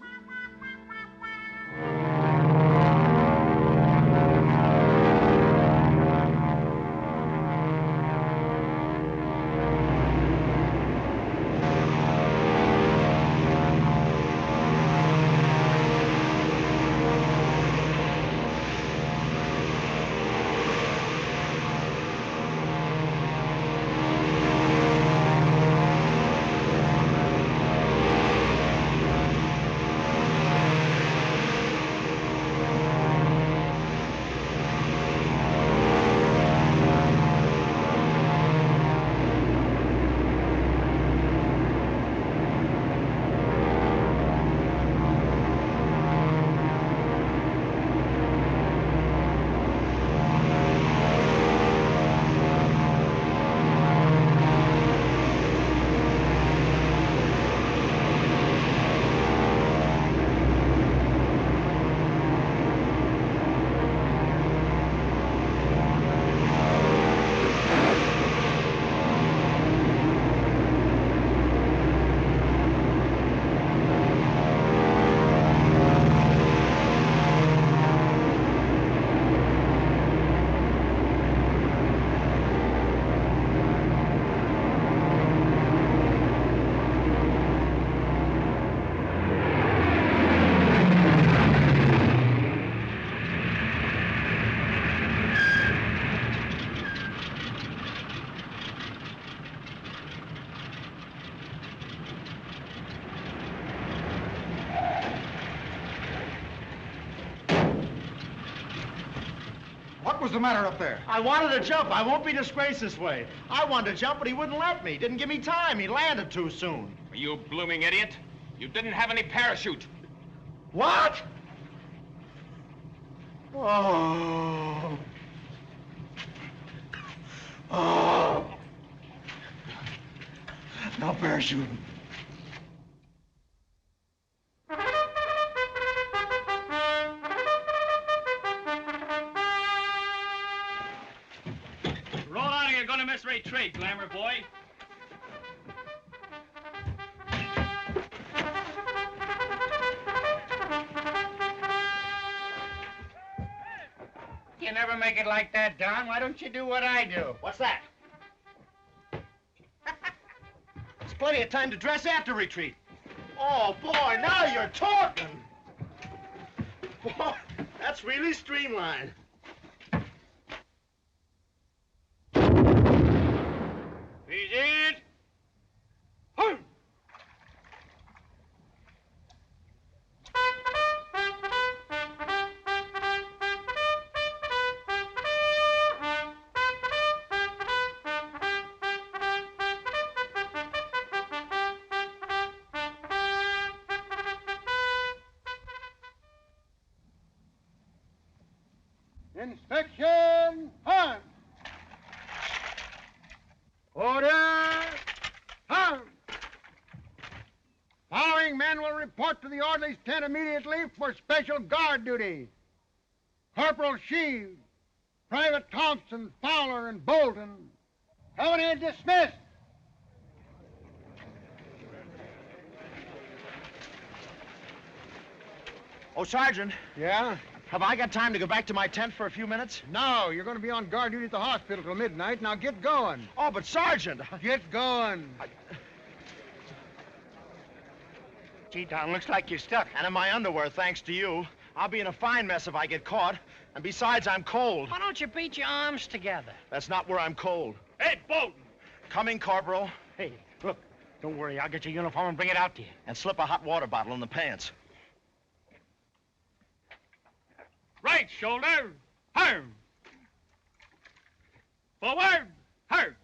was the matter up there? I wanted to jump. I won't be disgraced this way. I wanted to jump, but he wouldn't let me. Didn't give me time. He landed too soon. You blooming idiot. You didn't have any parachute. What? Oh. Oh. No parachute. Roll out or you're gonna miss retreat, Glamour boy. You never make it like that, Don. Why don't you do what I do? What's that? There's plenty of time to dress after retreat. Oh, boy, now you're talking. Boy, that's really streamlined. He's in. Inspection, on. Order, on. Following men will report to the orderly's tent immediately for special guard duty. Corporal Sheaves, Private Thompson, Fowler, and Bolton. Company dismissed. Oh, Sergeant. Yeah? Have I got time to go back to my tent for a few minutes? No, you're going to be on guard duty at the hospital till midnight. Now get going. Oh, but Sergeant... Get going. Gee, Don, looks like you're stuck. And in my underwear, thanks to you. I'll be in a fine mess if I get caught. And besides, I'm cold. Why don't you beat your arms together? That's not where I'm cold. Hey, Bolton! Coming, Corporal. Hey, look, don't worry. I'll get your uniform and bring it out to you. And slip a hot water bottle in the pants. Right shoulder, home. Forward, hurt.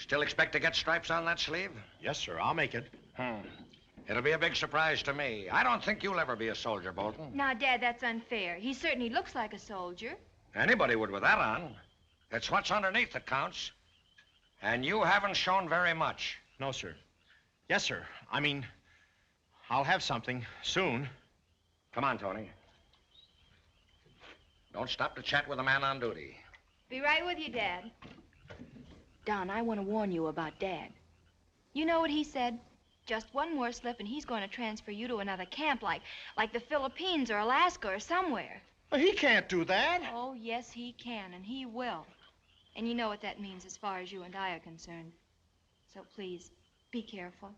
Still expect to get stripes on that sleeve? Yes, sir. I'll make it. It'll be a big surprise to me. I don't think you'll ever be a soldier, Bolton. Now, Dad, that's unfair. He certainly looks like a soldier. Anybody would with that on. It's what's underneath that counts. And you haven't shown very much. No, sir. Yes, sir. I mean, I'll have something soon. Come on, Tony. Don't stop to chat with a man on duty. Be right with you, Dad. Don, I want to warn you about Dad. You know what he said? Just one more slip and he's going to transfer you to another camp like the Philippines or Alaska or somewhere. Well, he can't do that. Oh, yes, he can, and he will. And you know what that means as far as you and I are concerned. So please, be careful.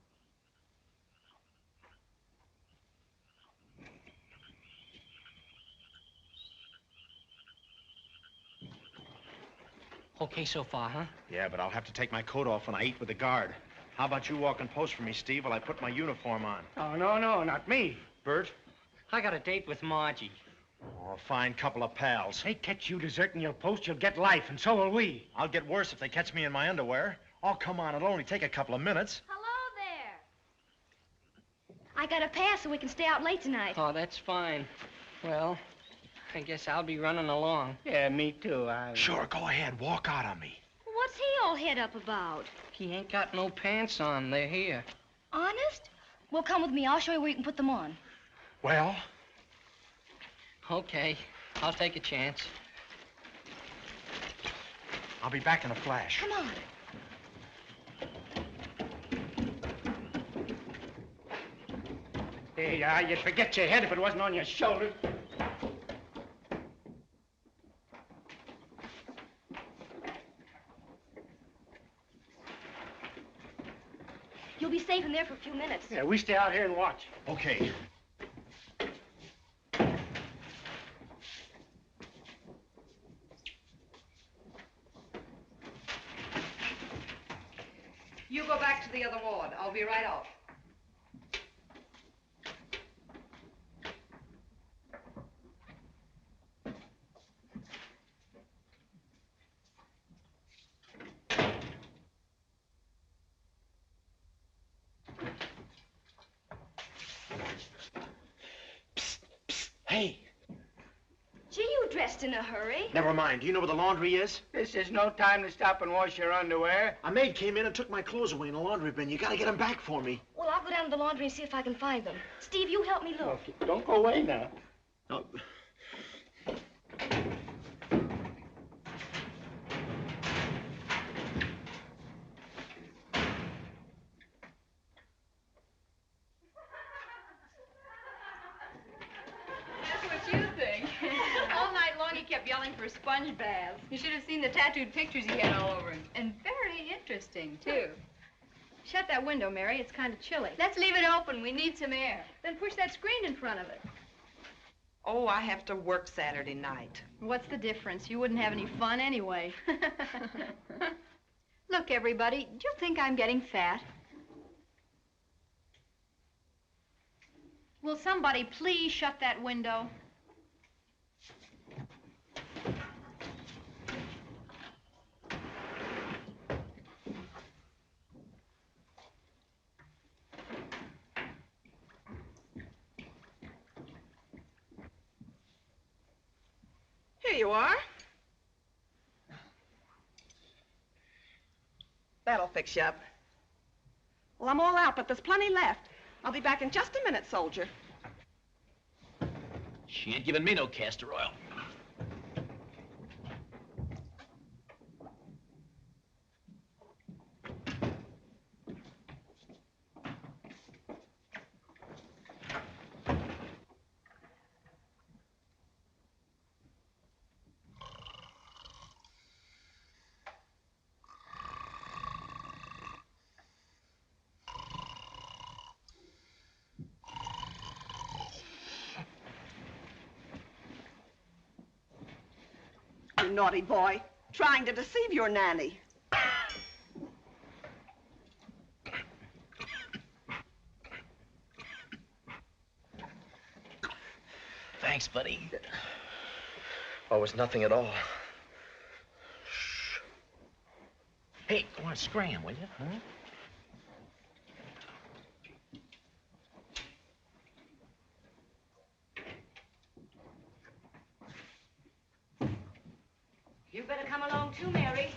Okay so far, huh? Yeah, but I'll have to take my coat off when I eat with the guard. How about you walk and post for me, Steve, while I put my uniform on? Oh, no, not me. Bert? I got a date with Margie. Oh, a fine couple of pals. They catch you deserting your post, you'll get life, and so will we. I'll get worse if they catch me in my underwear. Oh, come on, it'll only take a couple of minutes. Hello there. I got a pass so we can stay out late tonight. Oh, that's fine. Well, I guess I'll be running along. Yeah, me too. Sure, go ahead. Walk out on me. What's he all head up about? He ain't got no pants on. They're here. Honest? Well, come with me. I'll show you where you can put them on. Well? Okay. I'll take a chance. I'll be back in a flash. Come on. Hey, you'd forget your head if it wasn't on your shoulders. You'll be safe in there for a few minutes. Yeah, we stay out here and watch. Okay. You go back to the other ward. I'll be right out. Hey, Gee, you dressed in a hurry. never mind. Do you know where the laundry is? This is no time to stop and wash your underwear. A maid came in and took my clothes away in the laundry bin. You gotta get them back for me. Well, I'll go down to the laundry and see if I can find them. Steve, you help me look. Don't go away now. No. That's what you think. All night long he kept yelling for sponge baths. You should have seen the tattooed pictures he had all over him. And very interesting, too. Shut that window, Mary. It's kind of chilly. Let's leave it open. We need some air. Then push that screen in front of it. Oh, I have to work Saturday night. What's the difference? You wouldn't have any fun anyway. Look, everybody, do you think I'm getting fat? Will somebody please shut that window? Here you are. That'll fix you up. Well, I'm all out, but there's plenty left. I'll be back in just a minute, soldier. She ain't giving me no castor oil. You naughty boy, trying to deceive your nanny. Thanks, buddy. Oh, it was nothing at all. Shh. Hey, go on, scram, will you? Huh? You better come along too, Mary.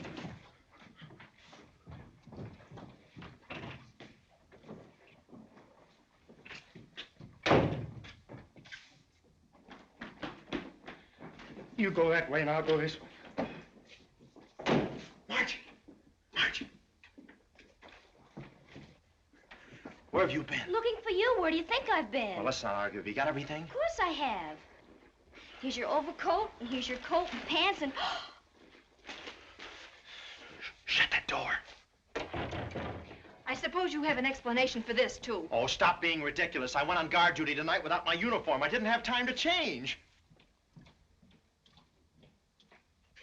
You go that way and I'll go this way. March! March! Where have you been? Looking for you. Where do you think I've been? Well, let's not argue. Have you got everything? Of course I have. Here's your overcoat, and here's your coat and pants, and... Shut that door. I suppose you have an explanation for this, too. Oh, stop being ridiculous. I went on guard duty tonight without my uniform. I didn't have time to change.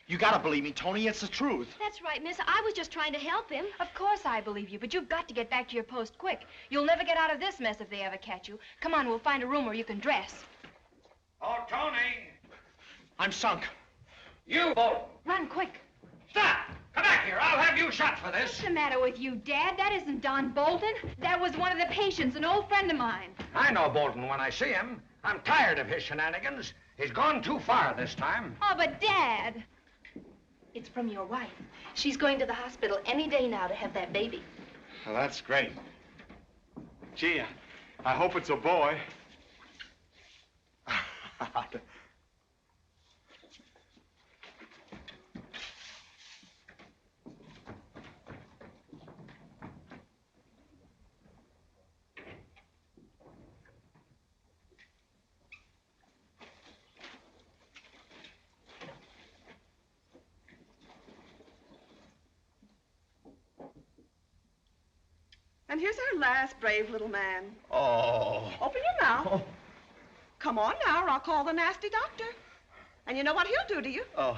You gotta believe me, Tony. It's the truth. That's right, miss. I was just trying to help him. Of course I believe you, but you've got to get back to your post quick. You'll never get out of this mess if they ever catch you. Come on, we'll find a room where you can dress. Oh, Tony! I'm sunk. You, Bolton! Run, quick. Stop! Come back here. I'll have you shot for this. What's the matter with you, Dad? That isn't Don Bolton. That was one of the patients, an old friend of mine. I know Bolton when I see him. I'm tired of his shenanigans. He's gone too far this time. Oh, but Dad... It's from your wife. She's going to the hospital any day now to have that baby. Well, that's great. Gee, I hope it's a boy. And here's our last brave little man. Oh. Open your mouth. Oh. Come on now, or I'll call the nasty doctor. And you know what he'll do to you? Oh.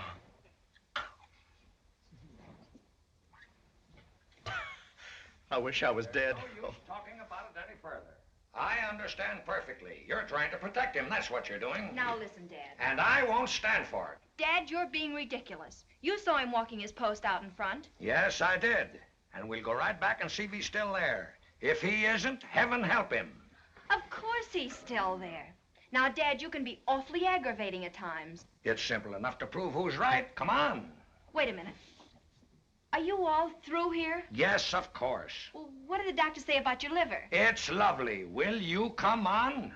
I wish I was dead. No use talking about it any further. I understand perfectly. You're trying to protect him. That's what you're doing. Now listen, Dad. And I won't stand for it. Dad, you're being ridiculous. You saw him walking his post out in front. Yes, I did. And we'll go right back and see if he's still there. If he isn't, heaven help him. Of course he's still there. Now, Dad, you can be awfully aggravating at times. It's simple enough to prove who's right. Come on. Wait a minute. Are you all through here? Yes, of course. Well, what did the doctor say about your liver? It's lovely. Will you come on?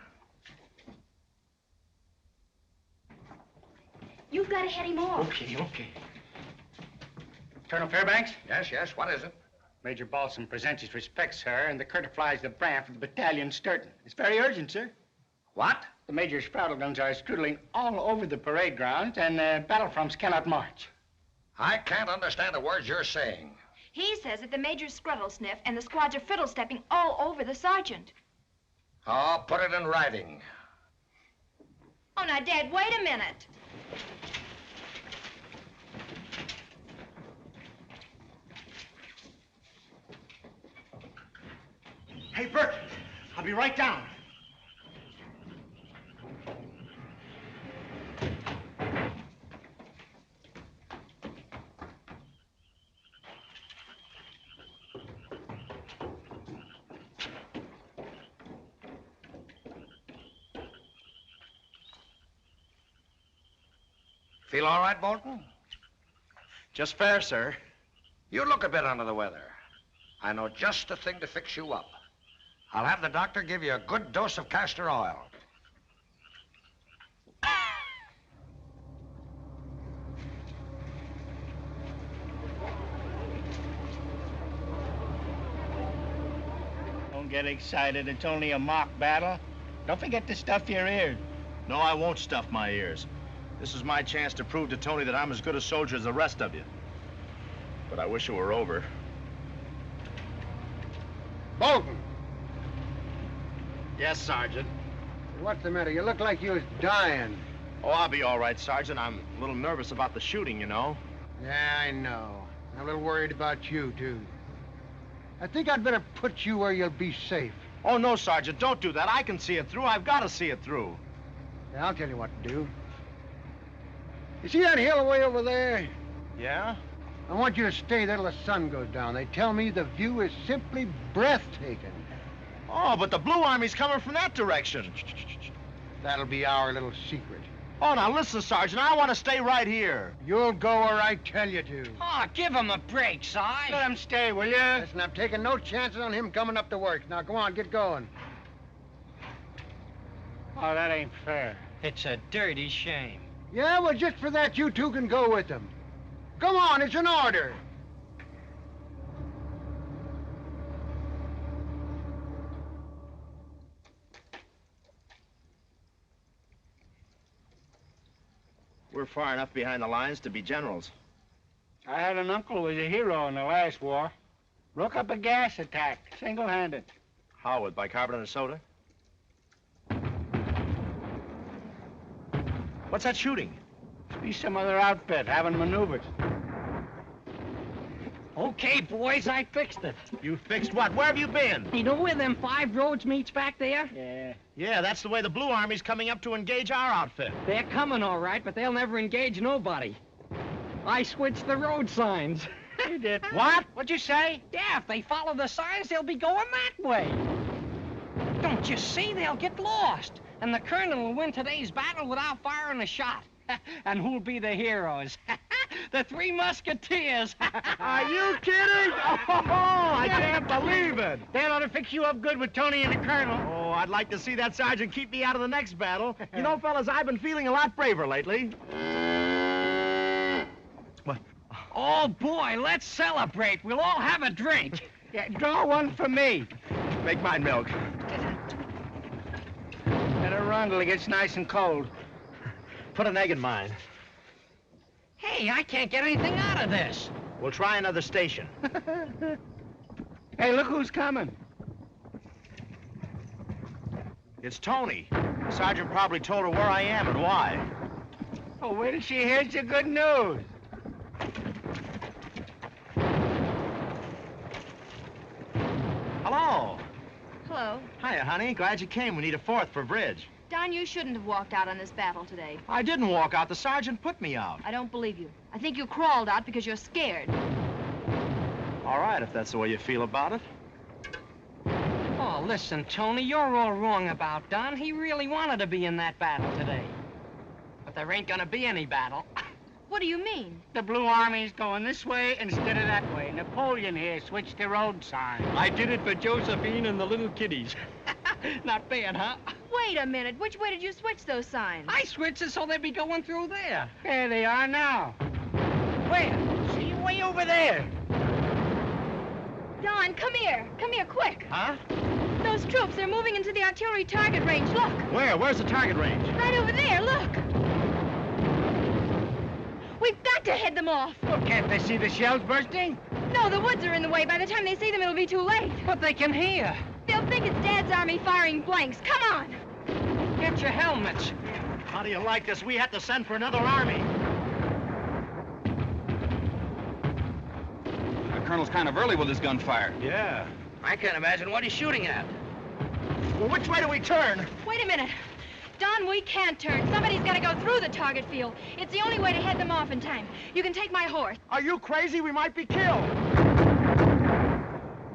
You've got to head him off. Okay. Colonel Fairbanks? Yes, what is it? Major Bolton presents his respects, sir, and the Colonel flies the brand for the battalion Sturton. It's very urgent, sir. What? The Major's sproutle guns are strudling all over the parade grounds, and battlefronts cannot march. I can't understand the words you're saying. He says that the Major's scruttle sniff and the squads are fiddle-stepping all over the sergeant. Oh, put it in writing. Oh, now, Dad, wait a minute. Hey, Bert, I'll be right down. Feel all right, Bolton? Just fair, sir. You look a bit under the weather. I know just the thing to fix you up. I'll have the doctor give you a good dose of castor oil. Don't get excited. It's only a mock battle. Don't forget to stuff your ears. No, I won't stuff my ears. This is my chance to prove to Tony that I'm as good a soldier as the rest of you. But I wish it were over. Bolton! Yes, Sergeant. What's the matter? You look like you was dying. Oh, I'll be all right, Sergeant. I'm a little nervous about the shooting, you know. Yeah, I know. I'm a little worried about you, too. I think I'd better put you where you'll be safe. Oh, no, Sergeant, don't do that. I can see it through. I've got to see it through. Yeah, I'll tell you what to do. You see that hill way over there? Yeah? I want you to stay there till the sun goes down. They tell me the view is simply breathtaking. Oh, but the Blue Army's coming from that direction. That'll be our little secret. Oh, now listen, Sergeant, I want to stay right here. You'll go where I tell you to. Oh, give him a break, Si. Let him stay, will you? Listen, I'm taking no chances on him coming up to work. Now, go on, get going. Oh, that ain't fair. It's a dirty shame. Yeah, well, just for that, you two can go with them. Come on, it's an order. We're far enough behind the lines to be generals. I had an uncle who was a hero in the last war. Broke up a gas attack, single-handed. How, with bicarbonate of soda? What's that shooting? Must be some other outfit having maneuvers. Okay, boys, I fixed it. You fixed what? Where have you been? You know where them 5 roads meets back there? Yeah. Yeah, that's the way the Blue Army's coming up to engage our outfit. They're coming all right, but they'll never engage nobody. I switched the road signs. You did. What? What'd you say? Yeah, if they follow the signs, they'll be going that way. Don't you see? They'll get lost. And the colonel will win today's battle without firing a shot. And who'll be the heroes? The 3 Musketeers. Are you kidding? Oh, I can't believe it. They ought to fix you up good with Tony and the colonel. Oh, I'd like to see that sergeant keep me out of the next battle. You know, fellas, I've been feeling a lot braver lately. What? Oh, boy, let's celebrate. We'll all have a drink. Yeah, draw one for me. Make mine milk. Better run till it gets nice and cold. Put an egg in mine. Hey, I can't get anything out of this. We'll try another station. Hey, look who's coming. It's Tony. The sergeant probably told her where I am and why. Oh, wait till she hears the good news. Hello. Hello. Hiya, honey. Glad you came. We need a fourth for bridge. Don, you shouldn't have walked out on this battle today. I didn't walk out. The sergeant put me out. I don't believe you. I think you crawled out because you're scared. All right, if that's the way you feel about it. Oh, listen, Tony, you're all wrong about Don. He really wanted to be in that battle today. But there ain't gonna be any battle. What do you mean? The Blue Army's going this way instead of that way. Napoleon here switched the road sign. I did it for Josephine and the little kiddies. Not bad, huh? Wait a minute. Which way did you switch those signs? I switched it so they'd be going through there. There they are now. Where? See, way over there. Don, come here. Come here, quick. Huh? Those troops, they're moving into the artillery target range. Look. Where? Where's the target range? Right over there, look. We've got to head them off. Well, can't they see the shells bursting? No, the woods are in the way. By the time they see them, it'll be too late. But they can hear. They'll think it's Dad's army firing blanks. Come on. Get your helmets. How do you like this? We have to send for another army. The colonel's kind of early with his gunfire. Yeah. I can't imagine what he's shooting at. Well, which way do we turn? Wait a minute. Don, we can't turn. Somebody's got to go through the target field. It's the only way to head them off in time. You can take my horse. Are you crazy? We might be killed.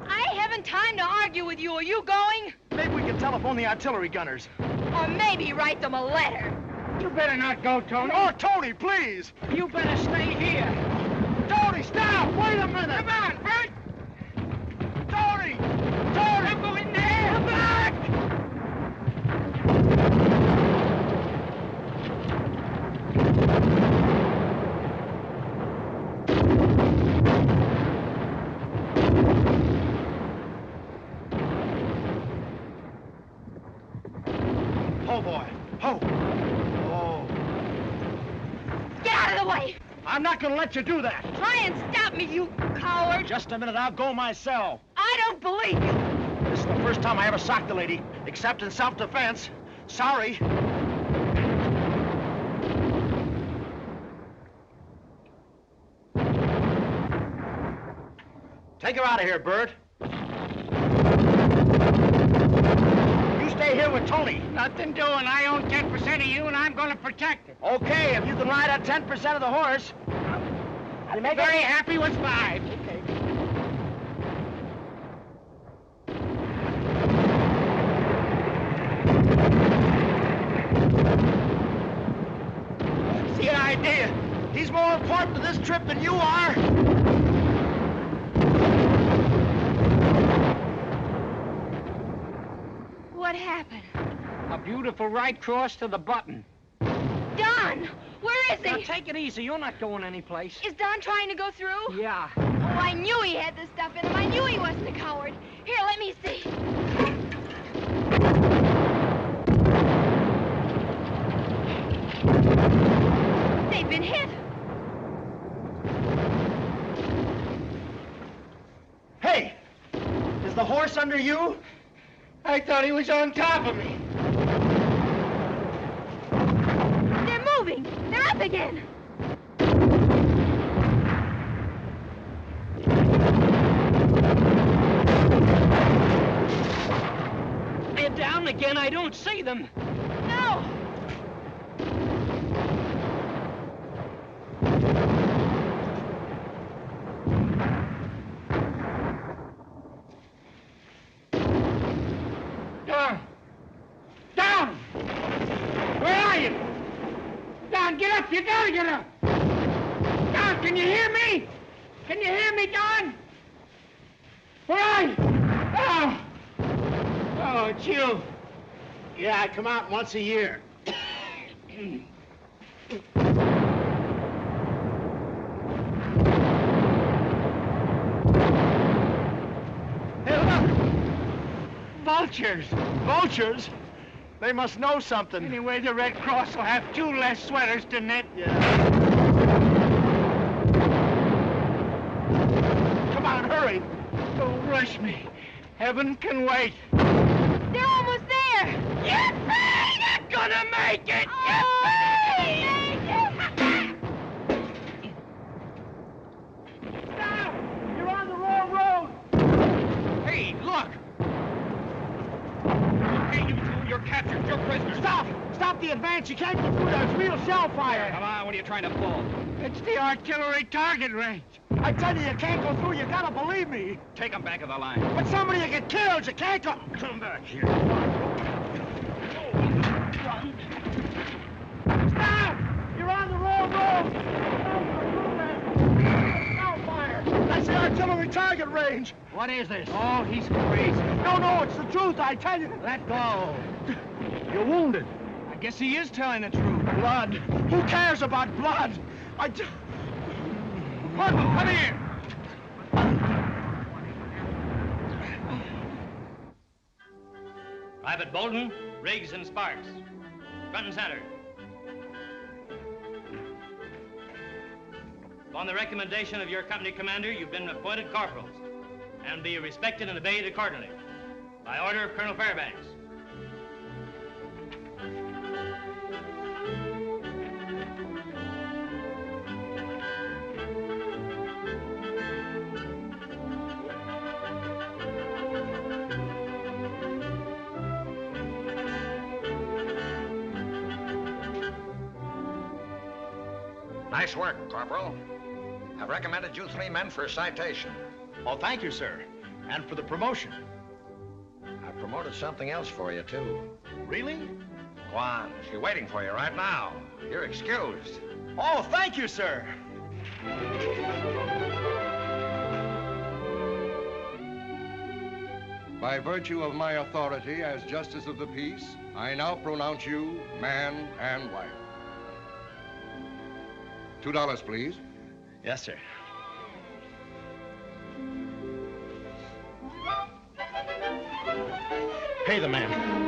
I haven't time to argue with you. Are you going? Maybe we can telephone the artillery gunners. Or maybe write them a letter. You better not go, Tony. Oh, Tony, please. You better stay here. Tony, stop! Wait a minute! Come on, Bert! Tony! Tony! I'm going there! Come back! Oh, boy. Oh. Oh. Get out of the way! I'm not gonna let you do that. Try and stop me, you coward! Just a minute, I'll go myself. I don't believe you! This is the first time I ever socked a lady, except in self-defense. Sorry. Take her out of here, Bert. You stay here with Tony. Nothing doing. I own 10% of you, and I'm going to protect it. Okay, if you can ride on 10% of the horse. I'll be very happy with 5. Okay. That's the idea. He's more important to this trip than you are. What happened? A beautiful right cross to the button. Don! Where is he? Now, take it easy. You're not going anyplace. Is Don trying to go through? Yeah. Oh, I knew he had the stuff in him. I knew he wasn't a coward. Here, let me see. They've been hit. Hey! Is the horse under you? I thought he was on top of me. They're moving. They're up again. They're down again. I don't see them. No. Don! Don! Where are you? Don, get up! You gotta get up! Don, can you hear me? Can you hear me, Don? Where are you? Oh! Oh, it's you. Yeah, I come out once a year. Hey, look! Vultures! Vultures? They must know something. Anyway, the Red Cross will have 2 less sweaters to knit. Yeah. Come on, hurry. Don't rush me. Heaven can wait. They're almost there. Yippee! You're gonna make it! Yippee! Stop! You're on the wrong road! Hey, look! Hey, you two, you're captured. You're prisoners. Stop! Stop the advance! You can't go through there. It's real shell fire. Come on, what are you trying to pull? It's the artillery target range. I tell you can't go through. You gotta believe me. Take them back of the line. But somebody will get killed. You can't go. Come back here. Stop! You're on the wrong road. Shell fire. That's the artillery target range. What is this? Oh, he's crazy. No, it's the truth. I tell you. Let go. You're wounded. I guess he is telling the truth. Blood. Who cares about blood? What? Come here. Private Bolton, Riggs, and Sparks. Front and center. On the recommendation of your company commander, you've been appointed corporals and be respected and obeyed accordingly. By order of Colonel Fairbanks. Nice work, Corporal. I've recommended you 3 men for citation. Oh, thank you, sir. And for the promotion. I've promoted something else for you, too. Really? Go on. She's waiting for you right now. You're excused. Oh, thank you, sir. By virtue of my authority as Justice of the Peace, I now pronounce you man and wife. $2, please. Yes, sir. Pay the man.